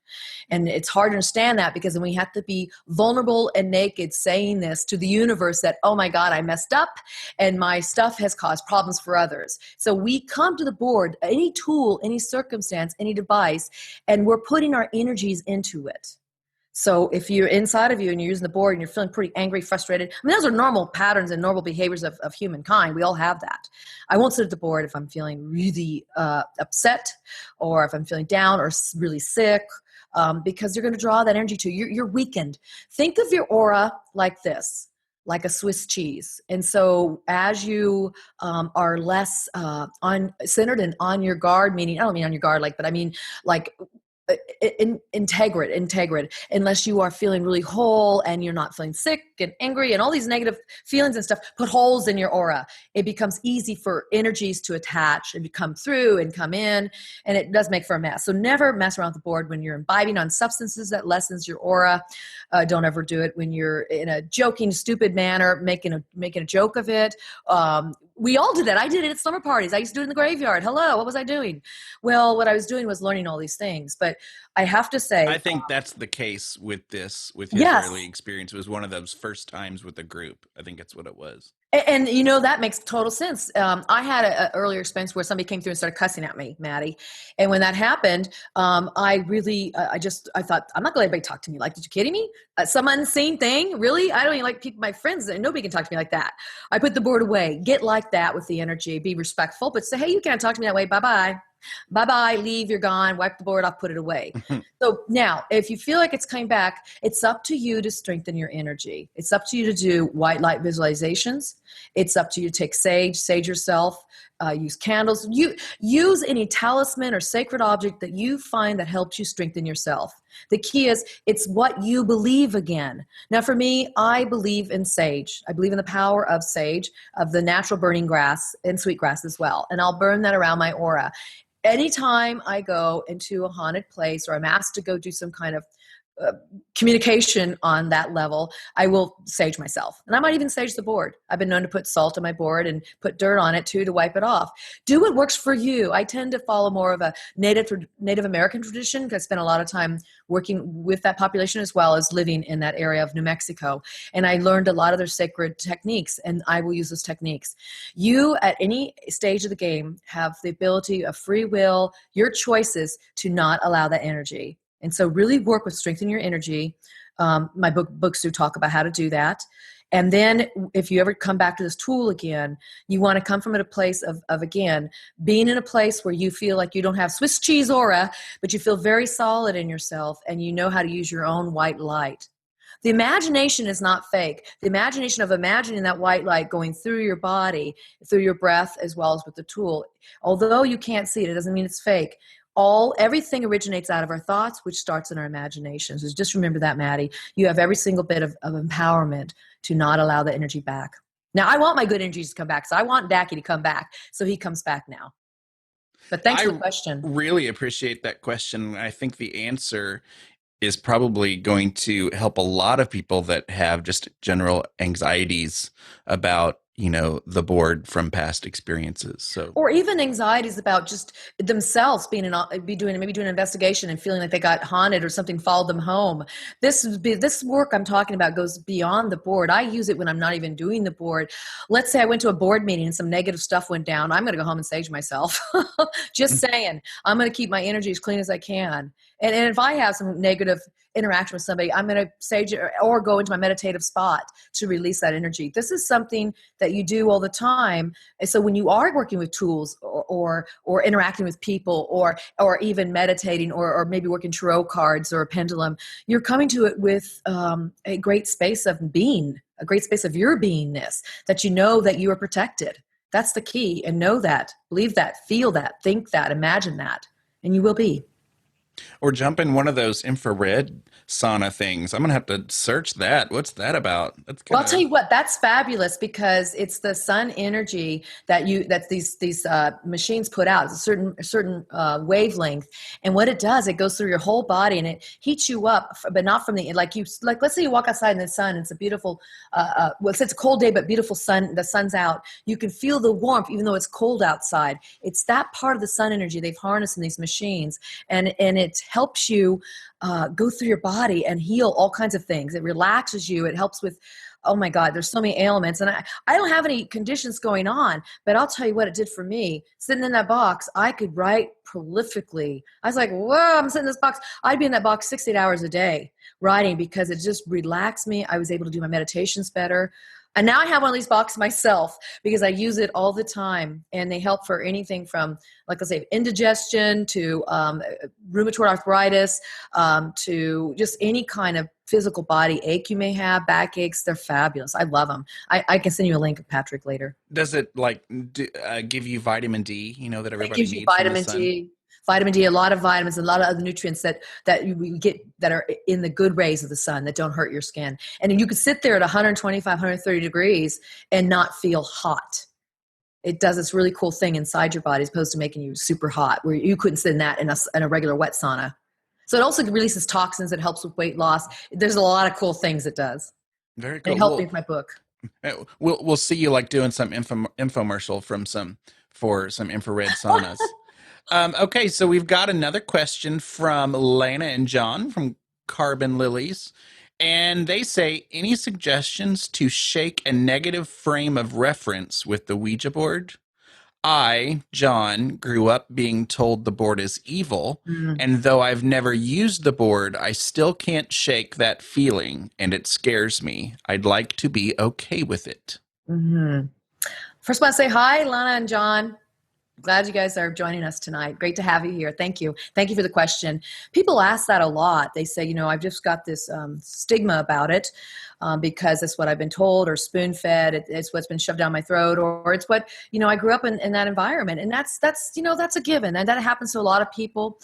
And it's hard to understand that because then we have to be vulnerable and naked saying this to the universe that, oh my God, I messed up and my stuff has caused problems for others. So we come to the board, any tool, any circumstance, any device, and we're putting our energies into it. So if you're inside of you and you're using the board and you're feeling pretty angry, frustrated, those are normal patterns and normal behaviors of humankind. We all have that. I won't sit at the board if I'm feeling really upset or if I'm feeling down or really sick, because you're going to draw that energy to you. You're weakened. Think of your aura like this, like a Swiss cheese. And so as you are less centered and on your guard, meaning, I don't mean on your guard, but I mean like integrate, unless you are feeling really whole and you're not feeling sick and angry and all these negative feelings and stuff. Put holes in your aura. It becomes easy for energies to attach and come through and come in, and it does make for a mess. So never mess around with the board when you're imbibing on substances that lessens your aura. Don't ever do it when you're in a joking, stupid manner, making a joke of it. We all did that. I did it at slumber parties. I used to do it in the graveyard. Hello, what was I doing? Well, what I was doing was learning all these things. But I have to say, I think that's the case with his early experience. It was one of those first times with the group. I think that's what it was. And that makes total sense. I had an earlier experience where somebody came through and started cussing at me, Maddie. And when that happened, I thought, I'm not going to let anybody talk to me like, did you kidding me? Some unseen thing? Really? I don't even like people, my friends, and nobody can talk to me like that. I put the board away. Get like that with the energy. Be respectful, but say, hey, you can't talk to me that way. Bye-bye. Bye-bye, leave, you're gone, wipe the board off, put it away. So now, if you feel like it's coming back, it's up to you to strengthen your energy. It's up to you to do white light visualizations. It's up to you to take sage yourself, use candles. Use any talisman or sacred object that you find that helps you strengthen yourself. The key is, it's what you believe again. Now, for me, I believe in sage. I believe in the power of sage, of the natural burning grass and sweetgrass as well. And I'll burn that around my aura. Anytime I go into a haunted place or I'm asked to go do some kind of communication on that level, I will sage myself. And I might even sage the board. I've been known to put salt on my board and put dirt on it too to wipe it off. Do what works for you. I tend to follow more of a Native American tradition because I spent a lot of time working with that population as well as living in that area of New Mexico. And I learned a lot of their sacred techniques, and I will use those techniques. You, at any stage of the game, have the ability of free will, your choices to not allow that energy. And so really work with strengthening your energy. My books do talk about how to do that. And then if you ever come back to this tool again, you want to come from a place of again, being in a place where you feel like you don't have Swiss cheese aura, but you feel very solid in yourself and you know how to use your own white light. The imagination is not fake. The imagination of imagining that white light going through your body, through your breath, as well as with the tool. Although you can't see it, it doesn't mean it's fake. Everything originates out of our thoughts, which starts in our imaginations. So just remember that, Maddie. You have every single bit of empowerment to not allow the energy back. Now, I want my good energies to come back, so I want DAKi to come back, so he comes back now. But thanks for the question. I really appreciate that question. I think the answer is probably going to help a lot of people that have just general anxieties about the board from past experiences. So, or even anxieties about just themselves doing an investigation and feeling like they got haunted or something followed them home. This work I'm talking about goes beyond the board. I use it when I'm not even doing the board. Let's say I went to a board meeting and some negative stuff went down. I'm going to go home and sage myself. Just saying, I'm going to keep my energy as clean as I can. And if I have some negative interaction with somebody, I'm going to sage it or go into my meditative spot to release that energy. This is something that you do all the time. And so when you are working with tools or interacting with people or even meditating or maybe working tarot cards or a pendulum, you're coming to it with a great space of being, a great space of your beingness, that you know that you are protected. That's the key. And know that, believe that, feel that, think that, imagine that, and you will be. Or jump in one of those infrared sauna things. I'm going to have to search that. What's that about? Well, I'll tell you what, that's fabulous because it's the sun energy that these machines put out. It's a certain wavelength. And what it does, it goes through your whole body and it heats you up, but not from let's say you walk outside in the sun. It's a beautiful, it's a cold day, but beautiful sun. The sun's out. You can feel the warmth, even though it's cold outside. It's that part of the sun energy they've harnessed in these machines. And it helps you go through your body and heal all kinds of things. It relaxes you. It helps with, oh my God, there's so many ailments. And I don't have any conditions going on, but I'll tell you what it did for me. Sitting in that box, I could write prolifically. I was like, whoa, I'm sitting in this box. I'd be in that box 6 to 8 hours a day writing because it just relaxed me. I was able to do my meditations better. And now I have one of these boxes myself because I use it all the time. And they help for anything from, like I say, indigestion to rheumatoid arthritis to just any kind of physical body ache you may have, backaches. They're fabulous. I love them. I can send you a link, Patrick, later. Does it give you vitamin D, that everybody needs? It gives you vitamin D. Vitamin D, a lot of vitamins, a lot of other nutrients that we get that are in the good rays of the sun that don't hurt your skin. And you could sit there at 125, 130 degrees and not feel hot. It does this really cool thing inside your body as opposed to making you super hot, where you couldn't sit in that in a regular wet sauna. So it also releases toxins. It helps with weight loss. There's a lot of cool things it does. Very cool. It helped me with my book. We'll see you like doing some infomercial for some infrared saunas. Okay, so we've got another question from Lana and John from Carbon Lilies. And they say, any suggestions to shake a negative frame of reference with the Ouija board? I, John, grew up being told the board is evil, and though I've never used the board, I still can't shake that feeling, and it scares me. I'd like to be okay with it. Mm-hmm. First, I want to say hi, Lana and John. Glad you guys are joining us tonight. Great to have you here. Thank you. Thank you for the question. People ask that a lot. They say, I've just got this stigma about it because it's what I've been told or spoon-fed. It's what's been shoved down my throat, or it's what, I grew up in that environment. And that's a given. And that happens to a lot of people.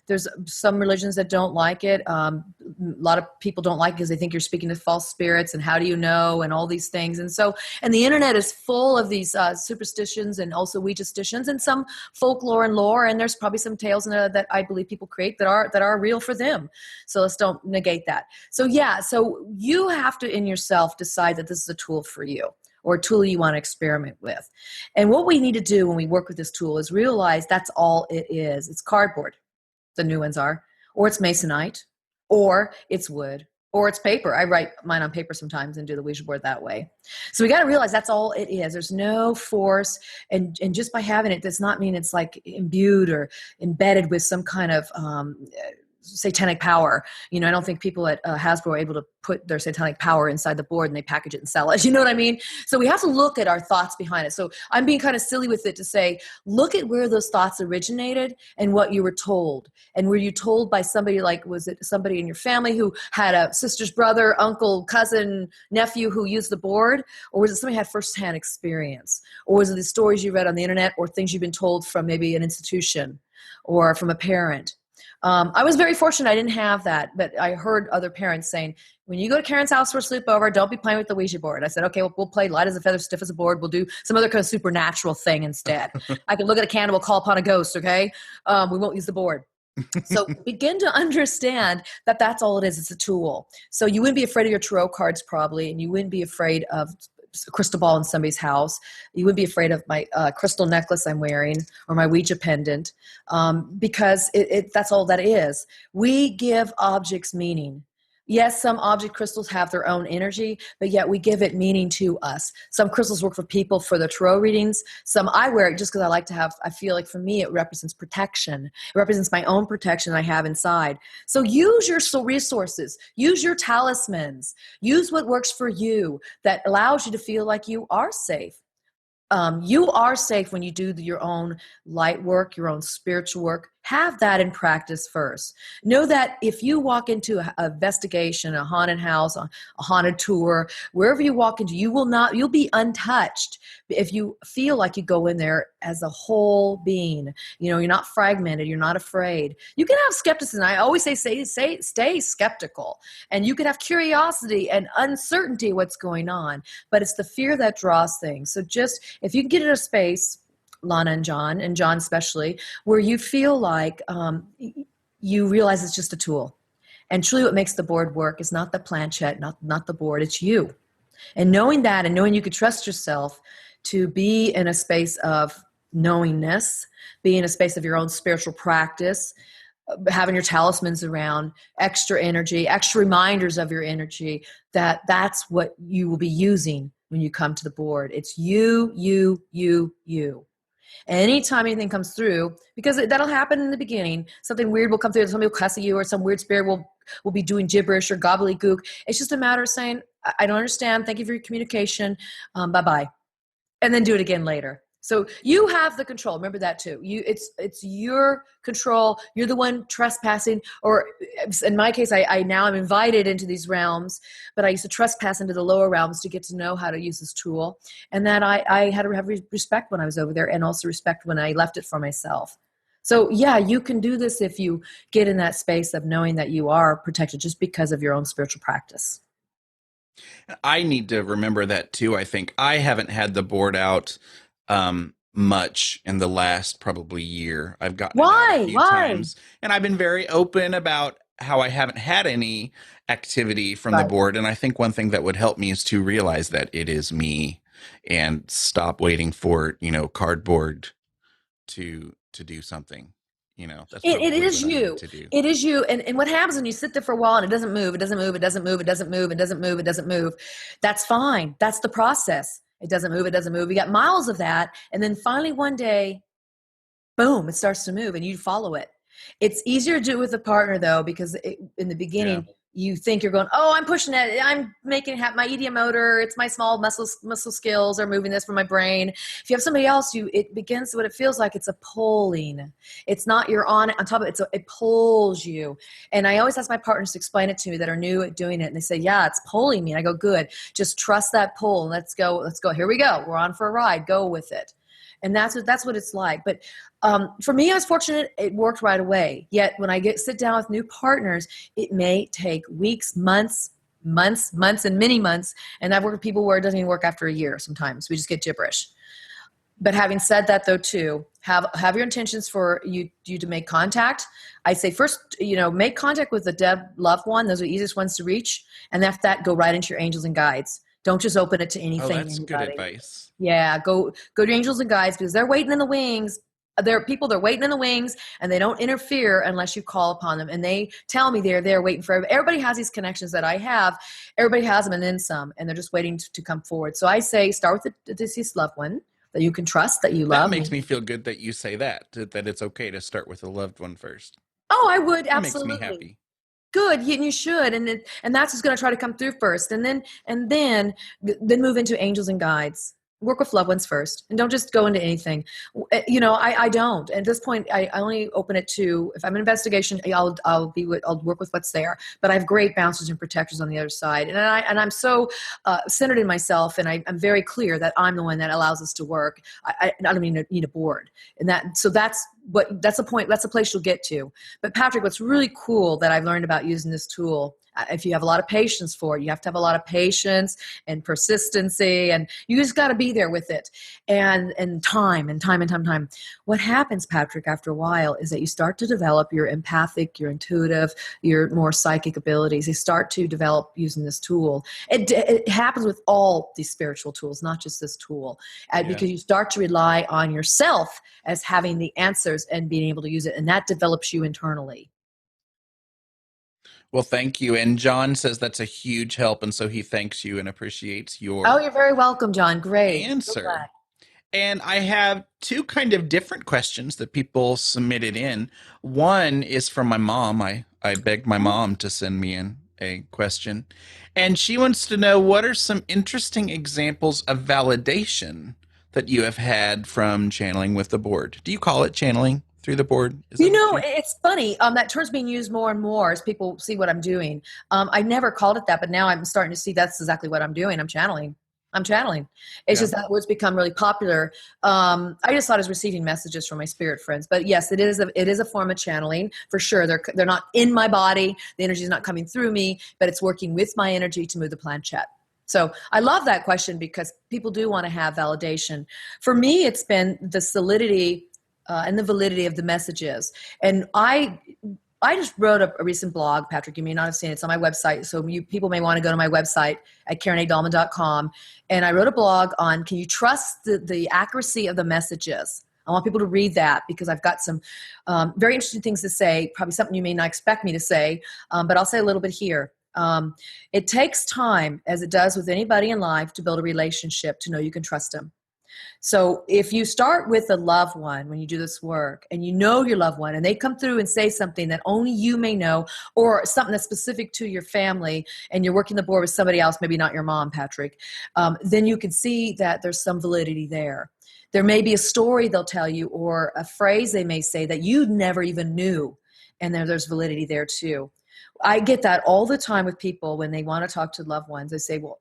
There's some religions that don't like it. A lot of people don't like it because they think you're speaking to false spirits, and how do you know, and all these things. And the internet is full of these superstitions and also Ouija-stitions and some folklore and lore. And there's probably some tales in there that I believe people create that are real for them. So let's don't negate that. So you have to in yourself decide that this is a tool for you, or a tool you want to experiment with. And what we need to do when we work with this tool is realize that's all it is. It's cardboard. The new ones are, or it's masonite, or it's wood, or it's paper. I write mine on paper sometimes and do the Ouija board that way. So we got to realize that's all it is. There's no force. And just by having it does not mean it's like imbued or embedded with some kind of satanic power. I don't think people at Hasbro are able to put their satanic power inside the board and they package it and sell it. You know what I mean? So we have to look at our thoughts behind it. So I'm being kind of silly with it to say, look at where those thoughts originated and what you were told. And were you told by somebody, like, was it somebody in your family who had a sister's brother, uncle, cousin, nephew who used the board? Or was it somebody who had firsthand experience? Or was it the stories you read on the internet, or things you've been told from maybe an institution or from a parent? I was very fortunate I didn't have that, but I heard other parents saying, when you go to Karen's house for a sleepover, don't be playing with the Ouija board. I said, okay, we'll play light as a feather, stiff as a board. We'll do some other kind of supernatural thing instead. I can look at a candle, we'll call upon a ghost, okay? We won't use the board. So begin to understand that that's all it is. It's a tool. So you wouldn't be afraid of your tarot cards probably, and you wouldn't be afraid of a crystal ball in somebody's house. You would be afraid of my crystal necklace I'm wearing or my Ouija pendant because that's all that is. We give objects meaning. Yes, some object crystals have their own energy, but yet we give it meaning to us. Some crystals work for people for their tarot readings. Some I wear it just because I feel like for me it represents protection. It represents my own protection I have inside. So use your resources. Use your talismans. Use what works for you that allows you to feel like you are safe. You are safe when you do your own light work, your own spiritual work. Have that in practice first. Know that if you walk into a investigation, a haunted house, a haunted tour, wherever you walk into, you'll be untouched if you feel like you go in there as a whole being. You're not fragmented. You're not afraid. You can have skepticism. I always say stay skeptical. And you can have curiosity and uncertainty what's going on. But it's the fear that draws things. So just, if you can get in a space, Lana and John especially, where you feel like you realize it's just a tool. And truly what makes the board work is not the planchette, not the board, it's you. And knowing that, and knowing you could trust yourself to be in a space of knowingness, be in a space of your own spiritual practice, having your talismans around, extra energy, extra reminders of your energy, that's what you will be using when you come to the board. It's you. Anytime anything comes through, because that'll happen in the beginning, something weird will come through, somebody will cuss at you, or some weird spirit will be doing gibberish or gobbledygook. It's just a matter of saying, I don't understand. Thank you for your communication. Bye-bye. And then do it again later. So you have the control. Remember that too. It's your control. You're the one trespassing, or in my case, I now am invited into these realms, but I used to trespass into the lower realms to get to know how to use this tool. And that I had to have respect when I was over there, and also respect when I left it for myself. So yeah, you can do this if you get in that space of knowing that you are protected just because of your own spiritual practice. I need to remember that too. I think I haven't had the board out much in the last probably year. I've gotten it out a few times, and I've been very open about how I haven't had any activity from the board. And I think one thing that would help me is to realize that it is me and stop waiting for, cardboard to do something. That's it is what I you. need to do. It is you. And what happens when you sit there for a while and it doesn't move, it doesn't move, it doesn't move, it doesn't move, it doesn't move, it doesn't move. That's fine. That's the process. It doesn't move, it doesn't move. You got miles of that. And then finally one day, boom, it starts to move and you follow it. It's easier to do it with a partner though, because in the beginning, you think you're going, oh, I'm pushing it. I'm making it my EDM motor. It's my small muscle skills are moving this from my brain. If you have somebody else, it begins what it feels like. It's a pulling. It's not you're on top of it. It pulls you. And I always ask my partners to explain it to me that are new at doing it. And they say, yeah, it's pulling me. And I go, good. Just trust that pull. Let's go. Let's go. Here we go. We're on for a ride. Go with it. And that's what it's like. But for me, I was fortunate. It worked right away. Yet when I sit down with new partners, it may take weeks, months, and many months. And I've worked with people where it doesn't even work after a year sometimes. We just get gibberish. But having said that, though, too, have your intentions for you to make contact. I say first, make contact with a dead loved one. Those are the easiest ones to reach. And after that, go right into your angels and guides. Don't just open it to anything. Oh, that's good advice. Yeah, go to your angels and guides because they're waiting in the wings. They're waiting in the wings and they don't interfere unless you call upon them. And they tell me they're there waiting for everybody. Has these connections that I have. Everybody has them and then some, and they're just waiting to come forward. So I say start with the deceased loved one that you can trust, that you love. That makes me feel good that you say that it's okay to start with a loved one first. Oh, I would absolutely. Makes me happy. Good, and you should, and that's what's going to try to come through first, and then move into angels and guides. Work with loved ones first, and don't just go into anything. I don't. At this point, I only open it to if I'm in investigation. I'll work with what's there. But I have great bouncers and protectors on the other side, and I'm so centered in myself, and I'm very clear that I'm the one that allows us to work. I don't need a board, and that's a point. That's a place you'll get to. But Patrick, what's really cool that I've learned about using this tool. If you have a lot of patience for it, you have to have a lot of patience and persistency, and you just got to be there with it and time. What happens, Patrick, after a while is that you start to develop your empathic, your intuitive, your more psychic abilities. They start to develop using this tool. It happens with all these spiritual tools, not just this tool, because you start to rely on yourself as having the answers and being able to use it, and that develops you internally. Well, thank you. And John says that's a huge help. And so he thanks you and appreciates your you're very welcome, John. Great answer. And I have two kind of different questions that people submitted in. One is from my mom. I begged my mom to send me in a question. And she wants to know, what are some interesting examples of validation that you have had from channeling with the board? Do you call it channeling through the board? It's funny. That term's being used more and more as people see what I'm doing. I never called it that, but now I'm starting to see that's exactly what I'm doing. I'm channeling. It's just that word's become really popular. I just thought I was receiving messages from my spirit friends, but yes, it is a form of channeling for sure. They're not in my body. The energy is not coming through me, but it's working with my energy to move the planchette. So I love that question because people do want to have validation. For me, it's been the solidity and the validity of the messages. And I just wrote a recent blog, Patrick. You may not have seen it. It's on my website. So people may want to go to my website at KarenADahlman.com. And I wrote a blog on, can you trust the accuracy of the messages? I want people to read that because I've got some very interesting things to say, probably something you may not expect me to say, but I'll say a little bit here. It takes time, as it does with anybody in life, to build a relationship, to know you can trust them. So if you start with a loved one when you do this work and you know your loved one and they come through and say something that only you may know or something that's specific to your family and you're working the board with somebody else, maybe not your mom, Patrick, then you can see that there's some validity there. There may be a story they'll tell you or a phrase they may say that you never even knew, and there's validity there too. I get that all the time with people when they want to talk to loved ones. They say, well,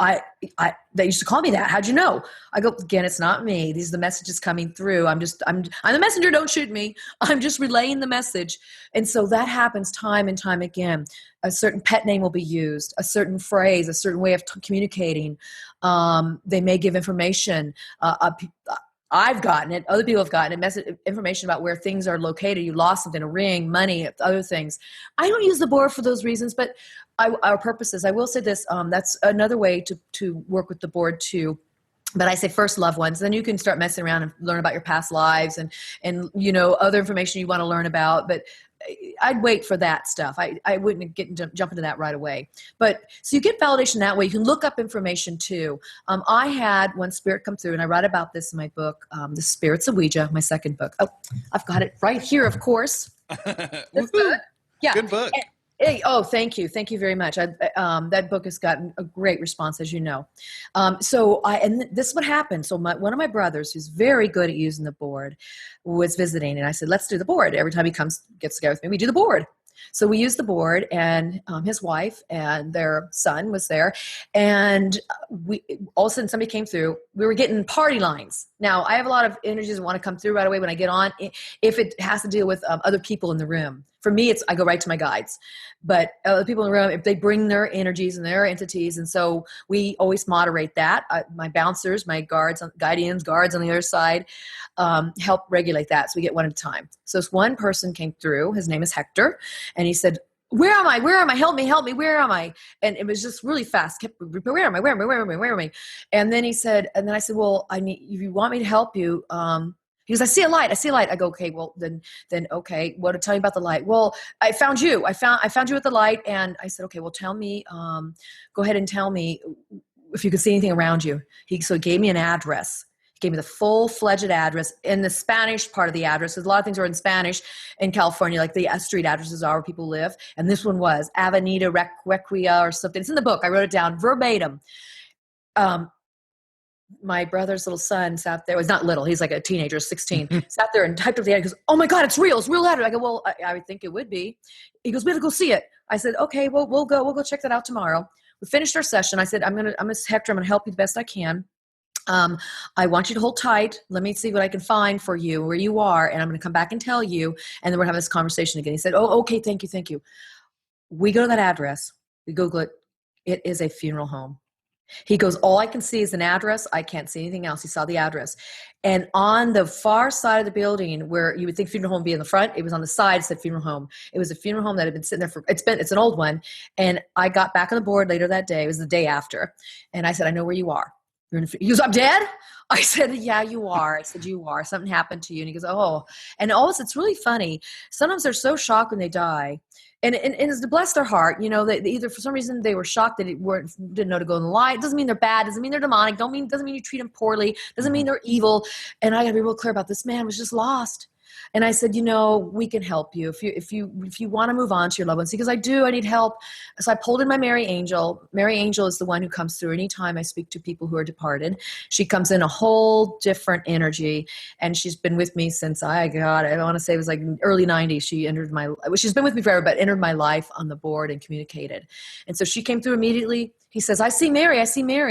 they used to call me that. How'd you know? I go, again, it's not me. These are the messages coming through. I'm the messenger. Don't shoot me. I'm just relaying the message. And so that happens time and time again. A certain pet name will be used, a certain phrase, a certain way of communicating. They may give information. I've gotten it. Other people have gotten it. Information about where things are located. You lost something, a ring, money, other things. I don't use the board for those reasons, but our purposes. I will say this. That's another way to work with the board too. But I say first loved ones. Then you can start messing around and learn about your past lives and other information you want to learn about. But I'd wait for that stuff. I wouldn't jump into that right away. But so you get validation that way. You can look up information too. I had one spirit come through, and I write about this in my book, The Spirits of Ouija, my second book. Oh, I've got it right here, of course. It's good. Yeah. Good book. Thank you. Thank you very much. That book has gotten a great response, as you know. And this is what happened. So one of my brothers, who's very good at using the board, was visiting, and I said, let's do the board. Every time he gets together with me, we do the board. So we used the board, and his wife and their son was there, and all of a sudden somebody came through. We were getting party lines. Now, I have a lot of energies that want to come through right away when I get on, if it has to deal with other people in the room. For me, I go right to my guides. But other people in the room, if they bring their energies and their entities, and so we always moderate that. My bouncers, my guardians, guards on the other side, help regulate that. So we get one at a time. So this one person came through. His name is Hector. And he said, where am I? Where am I? Help me. Where am I? And it was just really fast. Where am I? And then I said, well, if you want me to help you, he goes, I see a light. I go, okay, well then okay. What? Tell me about the light. Well, I found you. I found you at the light, and I said, okay, well, tell me. Go ahead and tell me if you could see anything around you. He gave me an address. He gave me the full-fledged address in the Spanish part of the address. Because a lot of things are in Spanish in California, like the street addresses are where people live. And this one was Avenida Requia or something. It's in the book. I wrote it down verbatim. My brother's little son sat there. Well, he's not little. He's like a teenager, 16. Sat there and typed up the ad. He goes, oh my God, it's real. It's real address. I go, well, I would think it would be. He goes, we have to go see it. I said, okay, well, we'll go check that out tomorrow. We finished our session. I said, Hector, I'm going to help you the best I can. I want you to hold tight. Let me see what I can find for you, where you are. And I'm going to come back and tell you. And then we're having this conversation again. He said, oh, okay. Thank you. We go to that address. We Google it. It is a funeral home. He goes, all I can see is an address. I can't see anything else. He saw the address. And on the far side of the building where you would think funeral home would be in the front, it was on the side, it said funeral home. It was a funeral home that had been sitting there it's an old one. And I got back on the board later that day. It was the day after. And I said, I know where you are. He goes, I'm dead? I said, yeah, you are. I said, you are. Something happened to you. And he goes, oh. And also, it's really funny. Sometimes they're so shocked when they die. And it's to bless their heart, they either for some reason they were shocked that didn't know to go in the light. Doesn't mean they're bad. Doesn't mean they're demonic. Doesn't mean you treat them poorly. Doesn't mean they're evil. And I got to be real clear about this man was just lost. And I said, we can help you if you want to move on to your loved ones. Because I need help. So I pulled in my Mary Angel. Mary Angel is the one who comes through anytime I speak to people who are departed. She comes in a whole different energy, and she's been with me since I want to say it was like early 90s. She's been with me forever, but entered my life on the board and communicated. And so she came through immediately. He says, I see Mary.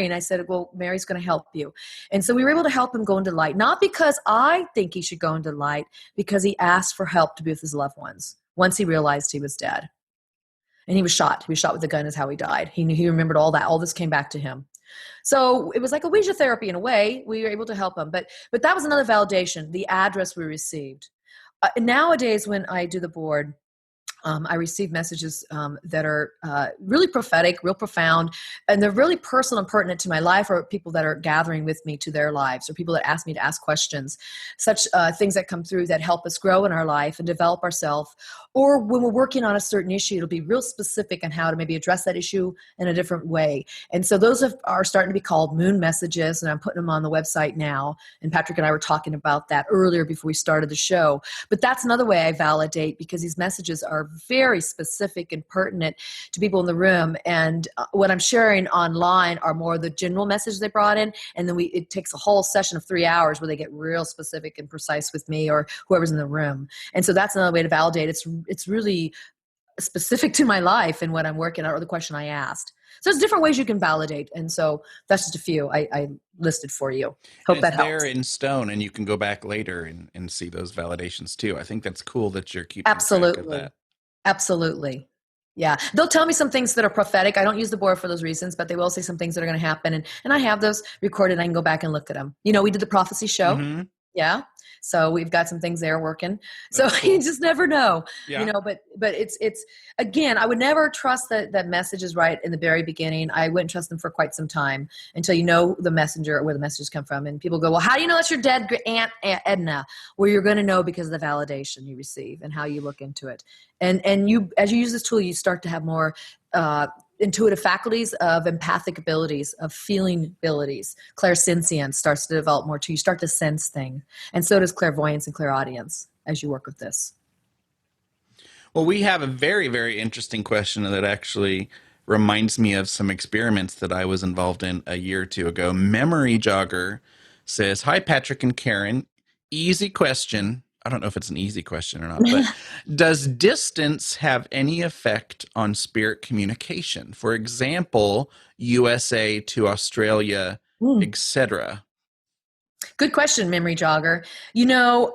And I said, well, Mary's going to help you. And so we were able to help him go into light, not because I think he should go into light, because he asked for help to be with his loved ones once he realized he was dead. And he was shot. He was shot with a gun is how he died. He remembered all that. All this came back to him. So it was like a Ouija therapy in a way. We were able to help him. But that was another validation, the address we received. Nowadays, when I do the board, I receive messages that are really prophetic, real profound, and they're really personal and pertinent to my life, or people that are gathering with me to their lives, or people that ask me to ask questions, such things that come through that help us grow in our life and develop ourselves. Or when we're working on a certain issue, it'll be real specific on how to maybe address that issue in a different way. And so those are starting to be called moon messages, and I'm putting them on the website now. And Patrick and I were talking about that earlier before we started the show. But that's another way I validate, because these messages are very specific and pertinent to people in the room. And what I'm sharing online are more the general message they brought in. And then it takes a whole session of 3 hours where they get real specific and precise with me or whoever's in the room. And so that's another way to validate. It's really specific to my life and what I'm working on, or the question I asked. So there's different ways you can validate. And so that's just a few I listed for you. And Hope it's that helps. there in stone, and you can go back later and see those validations too. I think that's cool that you're keeping track of that. Absolutely. Yeah. They'll tell me some things that are prophetic. I don't use the board for those reasons, but they will say some things that are going to happen. And I have those recorded. I can go back and look at them. You know, we did the prophecy show. Mm-hmm. Yeah. So we've got some things there working. That's So cool. you just never know, Yeah. you know, but it's, again, I would never trust that message is right in the very beginning. I wouldn't trust them for quite some time until you know the messenger or where the messages come from. And people go, well, how do you know that's your dead Aunt Edna? Well, you're going to know because of the validation you receive and how you look into it. And you, as you use this tool, you start to have more, intuitive faculties, of empathic abilities, of feeling abilities. Clairsentience starts to develop more too. You start to sense things. And so does clairvoyance and clairaudience as you work with this. Well, we have a very, very interesting question that actually reminds me of some experiments that I was involved in a year or two ago. MemoryJogger says, hi, Patrick and Karen. Easy question. I don't know if it's an easy question or not, but does distance have any effect on spirit communication? For example, USA to Australia, etc. Good question, MemoryJogger. You know,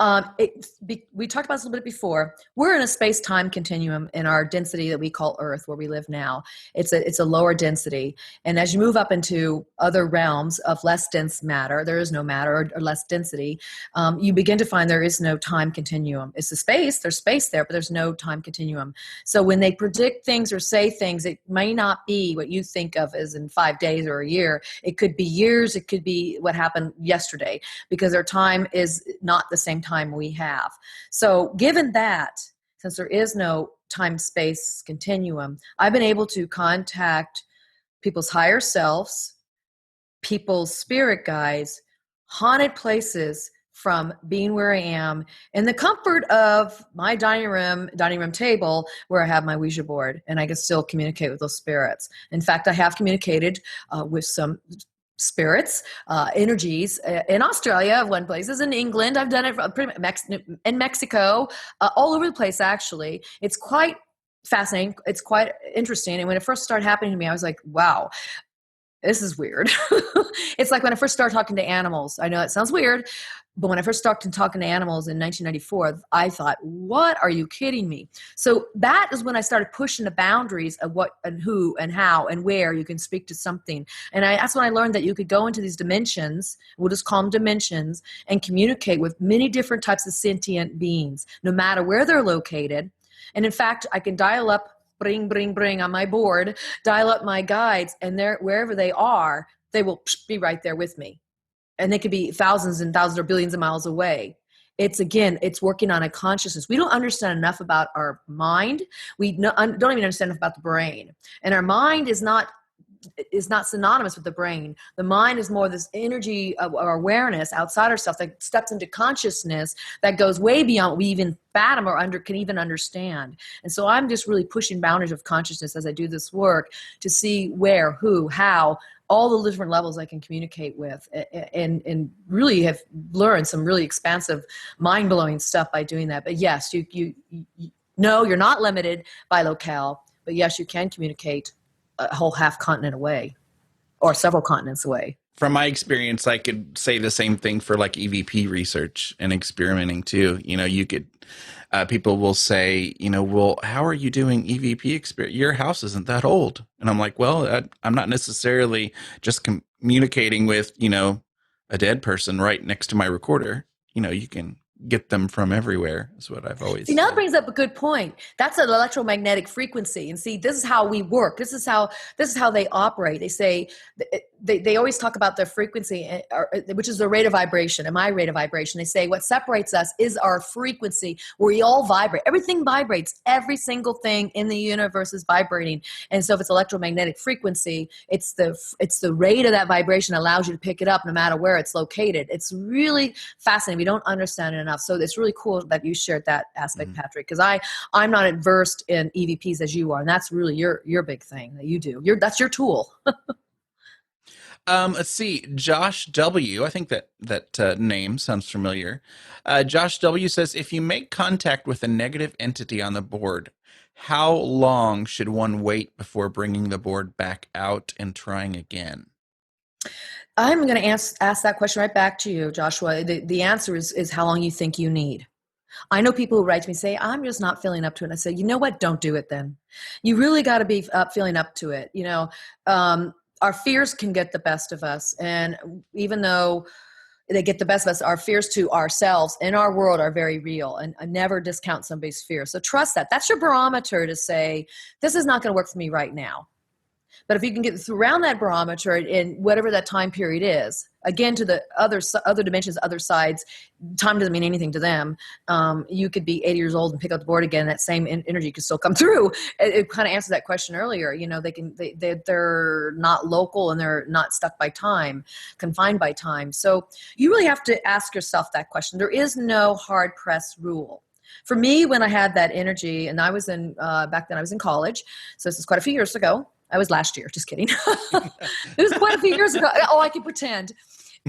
we talked about this a little bit before. We're in a space-time continuum in our density that we call Earth, where we live now. It's a lower density. And as you move up into other realms of less dense matter, there is no matter or less density, you begin to find there is no time continuum. It's a space, there's space there, but there's no time continuum. So when they predict things or say things, it may not be what you think of as in 5 days or a year. It could be years. It could be what happened yesterday, because their time is not the same time we have. So given that, since there is no time-space continuum, I've been able to contact people's higher selves, people's spirit guides, haunted places, from being where I am in the comfort of my dining room table where I have my Ouija board, and I can still communicate with those spirits. In fact, I have communicated with some spirits, energies in Australia, one places, in England. I've done it pretty much in Mexico, all over the place, actually. It's quite fascinating. It's quite interesting. And when it first started happening to me, I was like, wow, this is weird. It's like when I first started talking to animals. I know it sounds weird, but when I first started talking to animals in 1994, I thought, what, are you kidding me? So that is when I started pushing the boundaries of what and who and how and where you can speak to something. And that's when I learned that you could go into these dimensions, we'll just call them dimensions, and communicate with many different types of sentient beings, no matter where they're located. And in fact, I can dial up, bring on my board, dial up my guides, and wherever they are, they will be right there with me. And they could be thousands and thousands or billions of miles away. It's working on a consciousness. We don't understand enough about our mind. We don't even understand enough about the brain. And our mind is not synonymous with the brain. The mind is more this energy of our awareness outside ourselves that steps into consciousness that goes way beyond what we even fathom or can even understand. And so I'm just really pushing boundaries of consciousness as I do this work to see where, who, how, all the different levels I can communicate with, and really have learned some really expansive, mind-blowing stuff by doing that. But yes, you no, you're not limited by locale, but yes, you can communicate a whole half continent away or several continents away. From my experience, I could say the same thing for like EVP research and experimenting too. You know, you could, people will say, you know, well, how are you doing EVP experience? Your house isn't that old. And I'm like, well, I'm not necessarily just communicating with, you know, a dead person right next to my recorder. You know, you can get them from everywhere is what I've always See, now said. that brings up a good point. That's an electromagnetic frequency. And see, this is how we work. This is how they operate. They say, they always talk about their frequency, which is the rate of vibration, and my rate of vibration. They say what separates us is our frequency, where we all vibrate. Everything vibrates. Every single thing in the universe is vibrating. And so if it's electromagnetic frequency, it's the rate of that vibration allows you to pick it up no matter where it's located. It's really fascinating. We don't understand it enough. So it's really cool that you shared that aspect, Patrick, because I'm not versed in EVPs as you are. And that's really your big thing that you do. That's your tool. Let's see. Josh W. I think that name sounds familiar. Josh W. says, if you make contact with a negative entity on the board, how long should one wait before bringing the board back out and trying again? I'm going to ask that question right back to you, Joshua. The answer is how long you think you need. I know people who write to me say, I'm just not feeling up to it. And I say, you know what? Don't do it then. You really got to be feeling up to it. Our fears can get the best of us. And even though they get the best of us, our fears to ourselves in our world are very real, and I never discount somebody's fear. So trust that. That's your barometer to say, this is not going to work for me right now. But if you can get around that barometer in whatever that time period is, again, to the other dimensions, other sides, time doesn't mean anything to them. You could be 80 years old and pick up the board again. That same energy could still come through. It kind of answers that question earlier. They're not local and they're not stuck by time, confined by time. So you really have to ask yourself that question. There is no hard pressed rule. For me, when I had that energy, and I was back then I was in college, so this is quite a few years ago. I was last year, just kidding. It was quite a few years ago. Oh, I can pretend.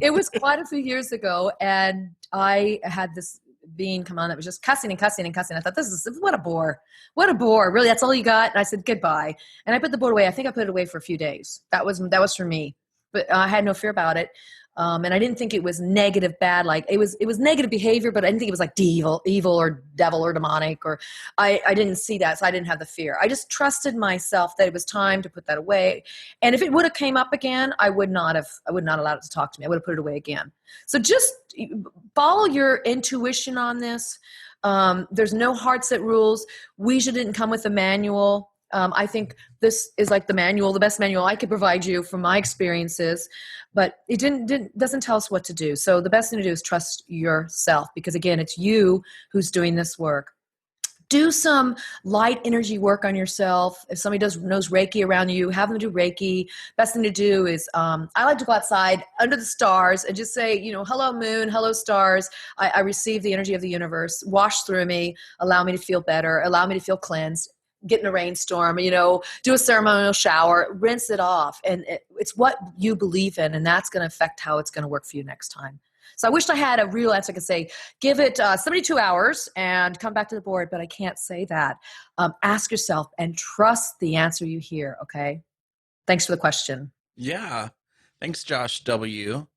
It was quite a few years ago, and I had this being come on that was just cussing and cussing and cussing. I thought, what a bore. What a bore. Really, that's all you got? And I said, goodbye. And I put the board away. I think I put it away for a few days. That was for me. But I had no fear about it. And I didn't think it was negative, bad. Like it was negative behavior, but I didn't think it was like evil or devil or demonic, or I didn't see that. So I didn't have the fear. I just trusted myself that it was time to put that away. And if it would have came up again, I would not allow it to talk to me. I would have put it away again. So just follow your intuition on this. There's no hard set rules. Ouija didn't come with a manual. I think this is like the best manual I could provide you from my experiences, but it doesn't tell us what to do. So the best thing to do is trust yourself, because again, it's you who's doing this work. Do some light energy work on yourself. If somebody knows Reiki around you, have them do Reiki. Best thing to do is, I like to go outside under the stars and just say, hello moon, hello stars. I receive the energy of the universe. Wash through me. Allow me to feel better. Allow me to feel cleansed. Get in a rainstorm, do a ceremonial shower, rinse it off. And it's what you believe in, and that's going to affect how it's going to work for you next time. So I wish I had a real answer. I could say, give it 72 hours and come back to the board, but I can't say that. Ask yourself and trust the answer you hear, okay? Thanks for the question. Yeah. Thanks, Josh W.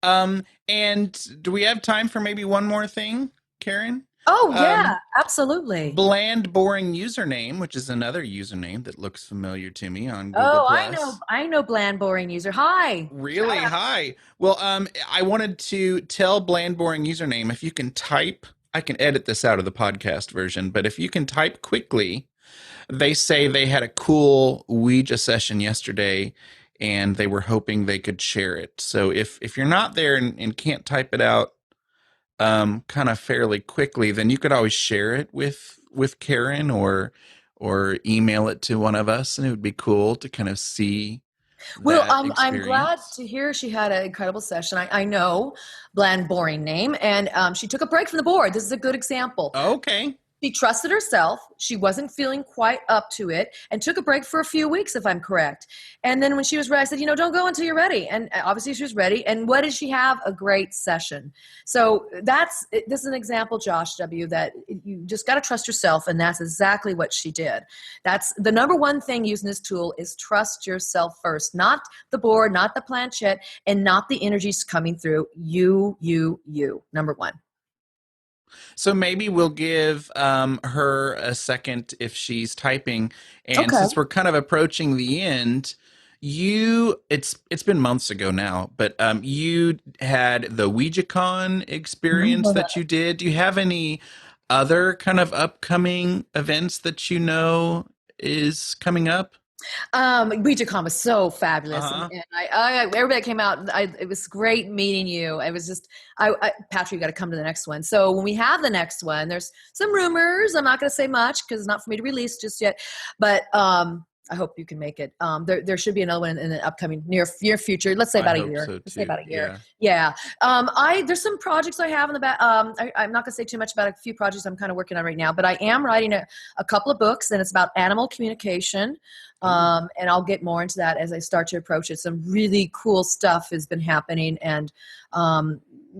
And do we have time for maybe one more thing, Karen? Oh, yeah, absolutely. BlandBoringUserName, which is another username that looks familiar to me on Google+. Oh, I know BlandBoringUser. Hi. Really? Hi. Well, I wanted to tell BlandBoringUserName, if you can type, I can edit this out of the podcast version, but if you can type quickly, they say they had a cool Ouija session yesterday, and they were hoping they could share it. So if you're not there and can't type it out, kind of fairly quickly, then you could always share it with Karen or email it to one of us, and it would be cool to kind of see. Well, I'm glad to hear she had an incredible session. I know BlandBoringUserName, and she took a break from the board. This is a good example. Okay. She trusted herself. She wasn't feeling quite up to it and took a break for a few weeks, if I'm correct. And then when she was ready, I said, don't go until you're ready. And obviously she was ready. And what did she have? A great session. So this is an example, Josh W., that you just got to trust yourself. And that's exactly what she did. That's the number one thing using this tool is trust yourself first, not the board, not the planchette, and not the energies coming through. You, number one. So maybe we'll give her a second if she's typing. And since we're kind of approaching the end, it's been months ago now, but you had the OuijaCon experience that you did. Do you have any other kind of upcoming events that is coming up? OuijaCon was so fabulous, and everybody came out. It was great meeting you. It was just, Patrick, you got to come to the next one. So when we have the next one, there's some rumors. I'm not going to say much because it's not for me to release just yet, but I hope you can make it. There should be another one in the upcoming near future. Let's say about a year. Let's say about a year. Yeah. There's some projects I have in the back. I'm not going to say too much about a few projects I'm kind of working on right now, but I am writing a couple of books, and it's about animal communication. And I'll get more into that as I start to approach it. Some really cool stuff has been happening, and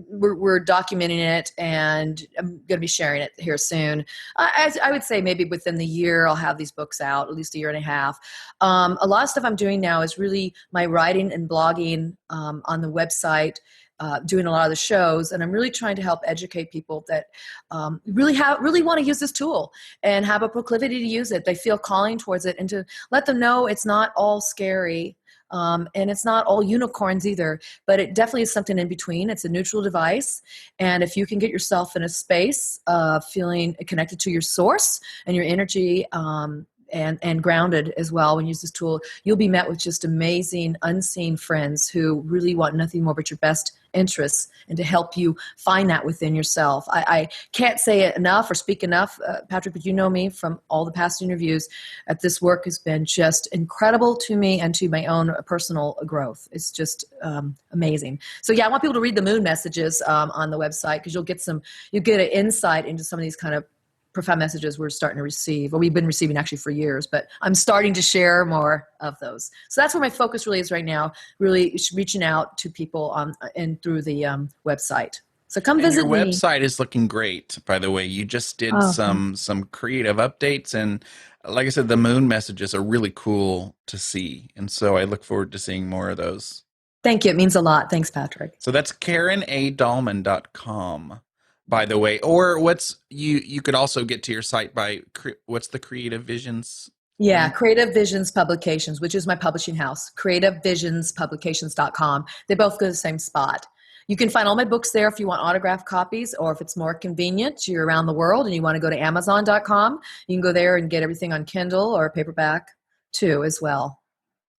we're documenting it, and I'm going to be sharing it here soon. I would say maybe within the year I'll have these books out, at least a year and a half. A lot of stuff I'm doing now is really my writing and blogging on the website, doing a lot of the shows, and I'm really trying to help educate people that really want to use this tool and have a proclivity to use it. They feel calling towards it, and to let them know it's not all scary. And it's not all unicorns either, but it definitely is something in between. It's a neutral device. And if you can get yourself in a space of feeling connected to your source and your energy, and grounded as well when you use this tool, you'll be met with just amazing unseen friends who really want nothing more but your best interests and to help you find that within yourself. I can't say it enough or speak enough, Patrick, but you know me from all the past interviews, that this work has been just incredible to me and to my own personal growth. It's just amazing. So yeah, I want people to read the moon messages on the website, because you'll get an insight into some of these kind of profound messages we're starting to receive, or we've been receiving actually for years, but I'm starting to share more of those. So that's where my focus really is right now, really reaching out to people and through the website. So come visit me. Your website is looking great, by the way. You just did some creative updates, and like I said, the moon messages are really cool to see. And so I look forward to seeing more of those. Thank you. It means a lot. Thanks, Patrick. So that's KarenADahlman.com. By the way, or you could also get to your site by what's the Creative Visions? Yeah, Creative Visions Publications, which is my publishing house, creativevisionspublications.com. They both go to the same spot. You can find all my books there if you want autographed copies, or if it's more convenient, you're around the world and you want to go to Amazon.com, you can go there and get everything on Kindle or paperback too as well.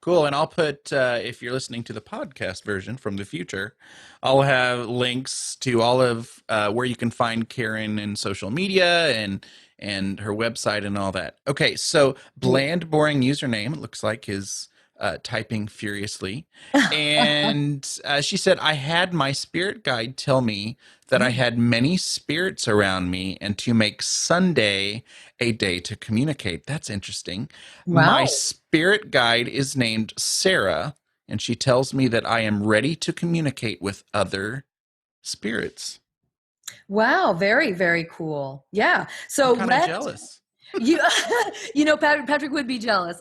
Cool. And I'll put, if you're listening to the podcast version from the future, I'll have links to all of where you can find Karen in social media and her website and all that. Okay, so BlandBoringUserName, it looks like, is typing furiously. And she said, I had my spirit guide tell me that I had many spirits around me and to make Sunday a day to communicate. That's interesting. Wow. My spirit guide is named Sarah, and she tells me that I am ready to communicate with other spirits. Wow, very, very cool. Yeah. So I'm kind of jealous. Patrick would be jealous.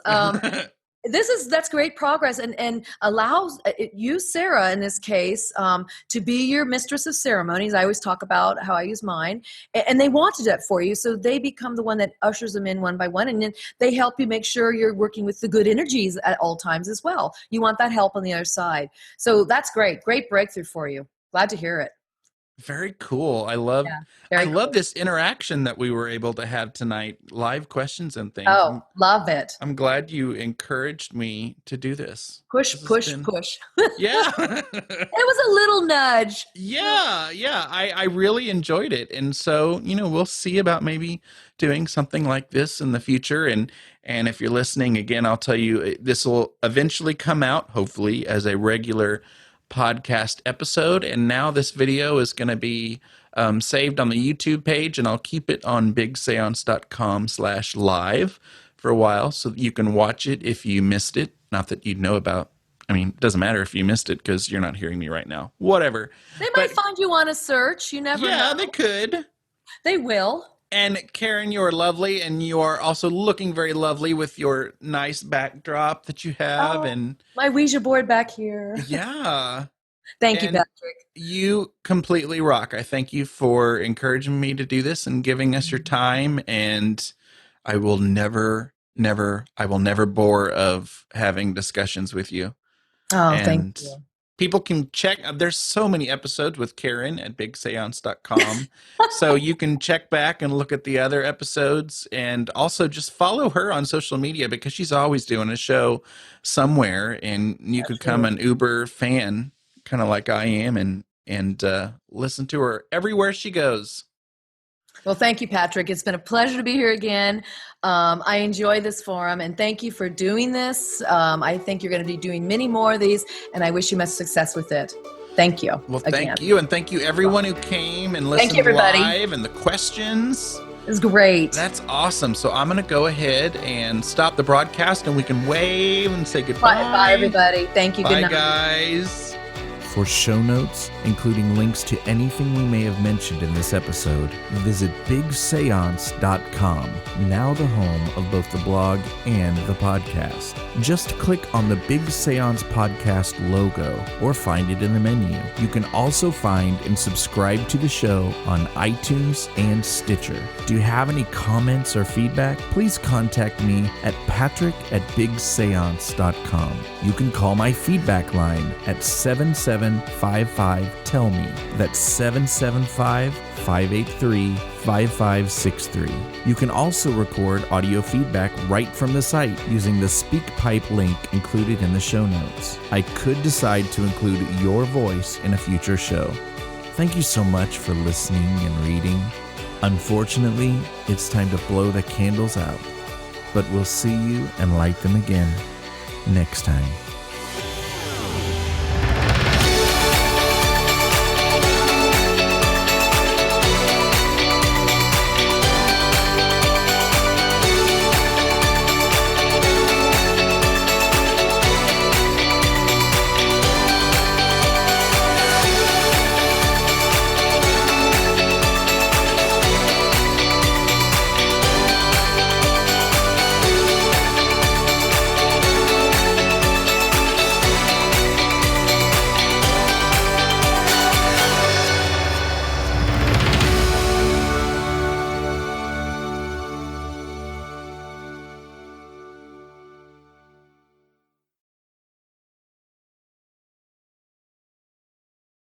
That's great progress, and allows you, Sarah, in this case, to be your mistress of ceremonies. I always talk about how I use mine, and they wanted that for you, so they become the one that ushers them in one by one, and then they help you make sure you're working with the good energies at all times as well. You want that help on the other side, so that's great breakthrough for you. Glad to hear it. Very cool. I love this interaction that we were able to have tonight, live questions and things. Oh, love it. I'm glad you encouraged me to do this. Push. Yeah. It was a little nudge. Yeah. I really enjoyed it. And so, we'll see about maybe doing something like this in the future. And if you're listening again, I'll tell you, this will eventually come out, hopefully, as a regular podcast episode, and now this video is going to be saved on the YouTube page, and I'll keep it on bigseance.com/live for a while so that you can watch it if you missed it. Not that you'd know about. I mean, it doesn't matter if you missed it because you're not hearing me right now. Whatever. They might find you on a search. You never know. Yeah, they could. They will. And Karen, you are lovely, and you are also looking very lovely with your nice backdrop that you have. And my Ouija board back here. Yeah. Thank you, Patrick. You completely rock. I thank you for encouraging me to do this and giving us your time. And I will never bore of having discussions with you. Oh, thank you. People can check. There's so many episodes with Karen at bigseance.com. So you can check back and look at the other episodes, and also just follow her on social media because she's always doing a show somewhere, and you could become an Uber fan, kind of like I am, and listen to her everywhere she goes. Well, thank you, Patrick. It's been a pleasure to be here again. I enjoy this forum, and thank you for doing this. I think you're going to be doing many more of these, and I wish you much success with it. Thank you. Well, thank you, and thank you everyone who came and listened live, and the questions. It was great. That's awesome. So I'm going to go ahead and stop the broadcast, and we can wave and say goodbye. Bye, everybody. Thank you. Bye, good night. Guys. For show notes, including links to anything we may have mentioned in this episode, visit bigseance.com, now the home of both the blog and the podcast. Just click on the Big Séance Podcast logo or find it in the menu. You can also find and subscribe to the show on iTunes and Stitcher. Do you have any comments or feedback? Please contact me at patrick@bigseance.com. You can call my feedback line at 7755-TELL-ME. That's 775-583-5563. You can also record audio feedback right from the site using the SpeakPipe link included in the show notes. I could decide to include your voice in a future show. Thank you so much for listening and reading. Unfortunately, it's time to blow the candles out, but we'll see you and light them again next time.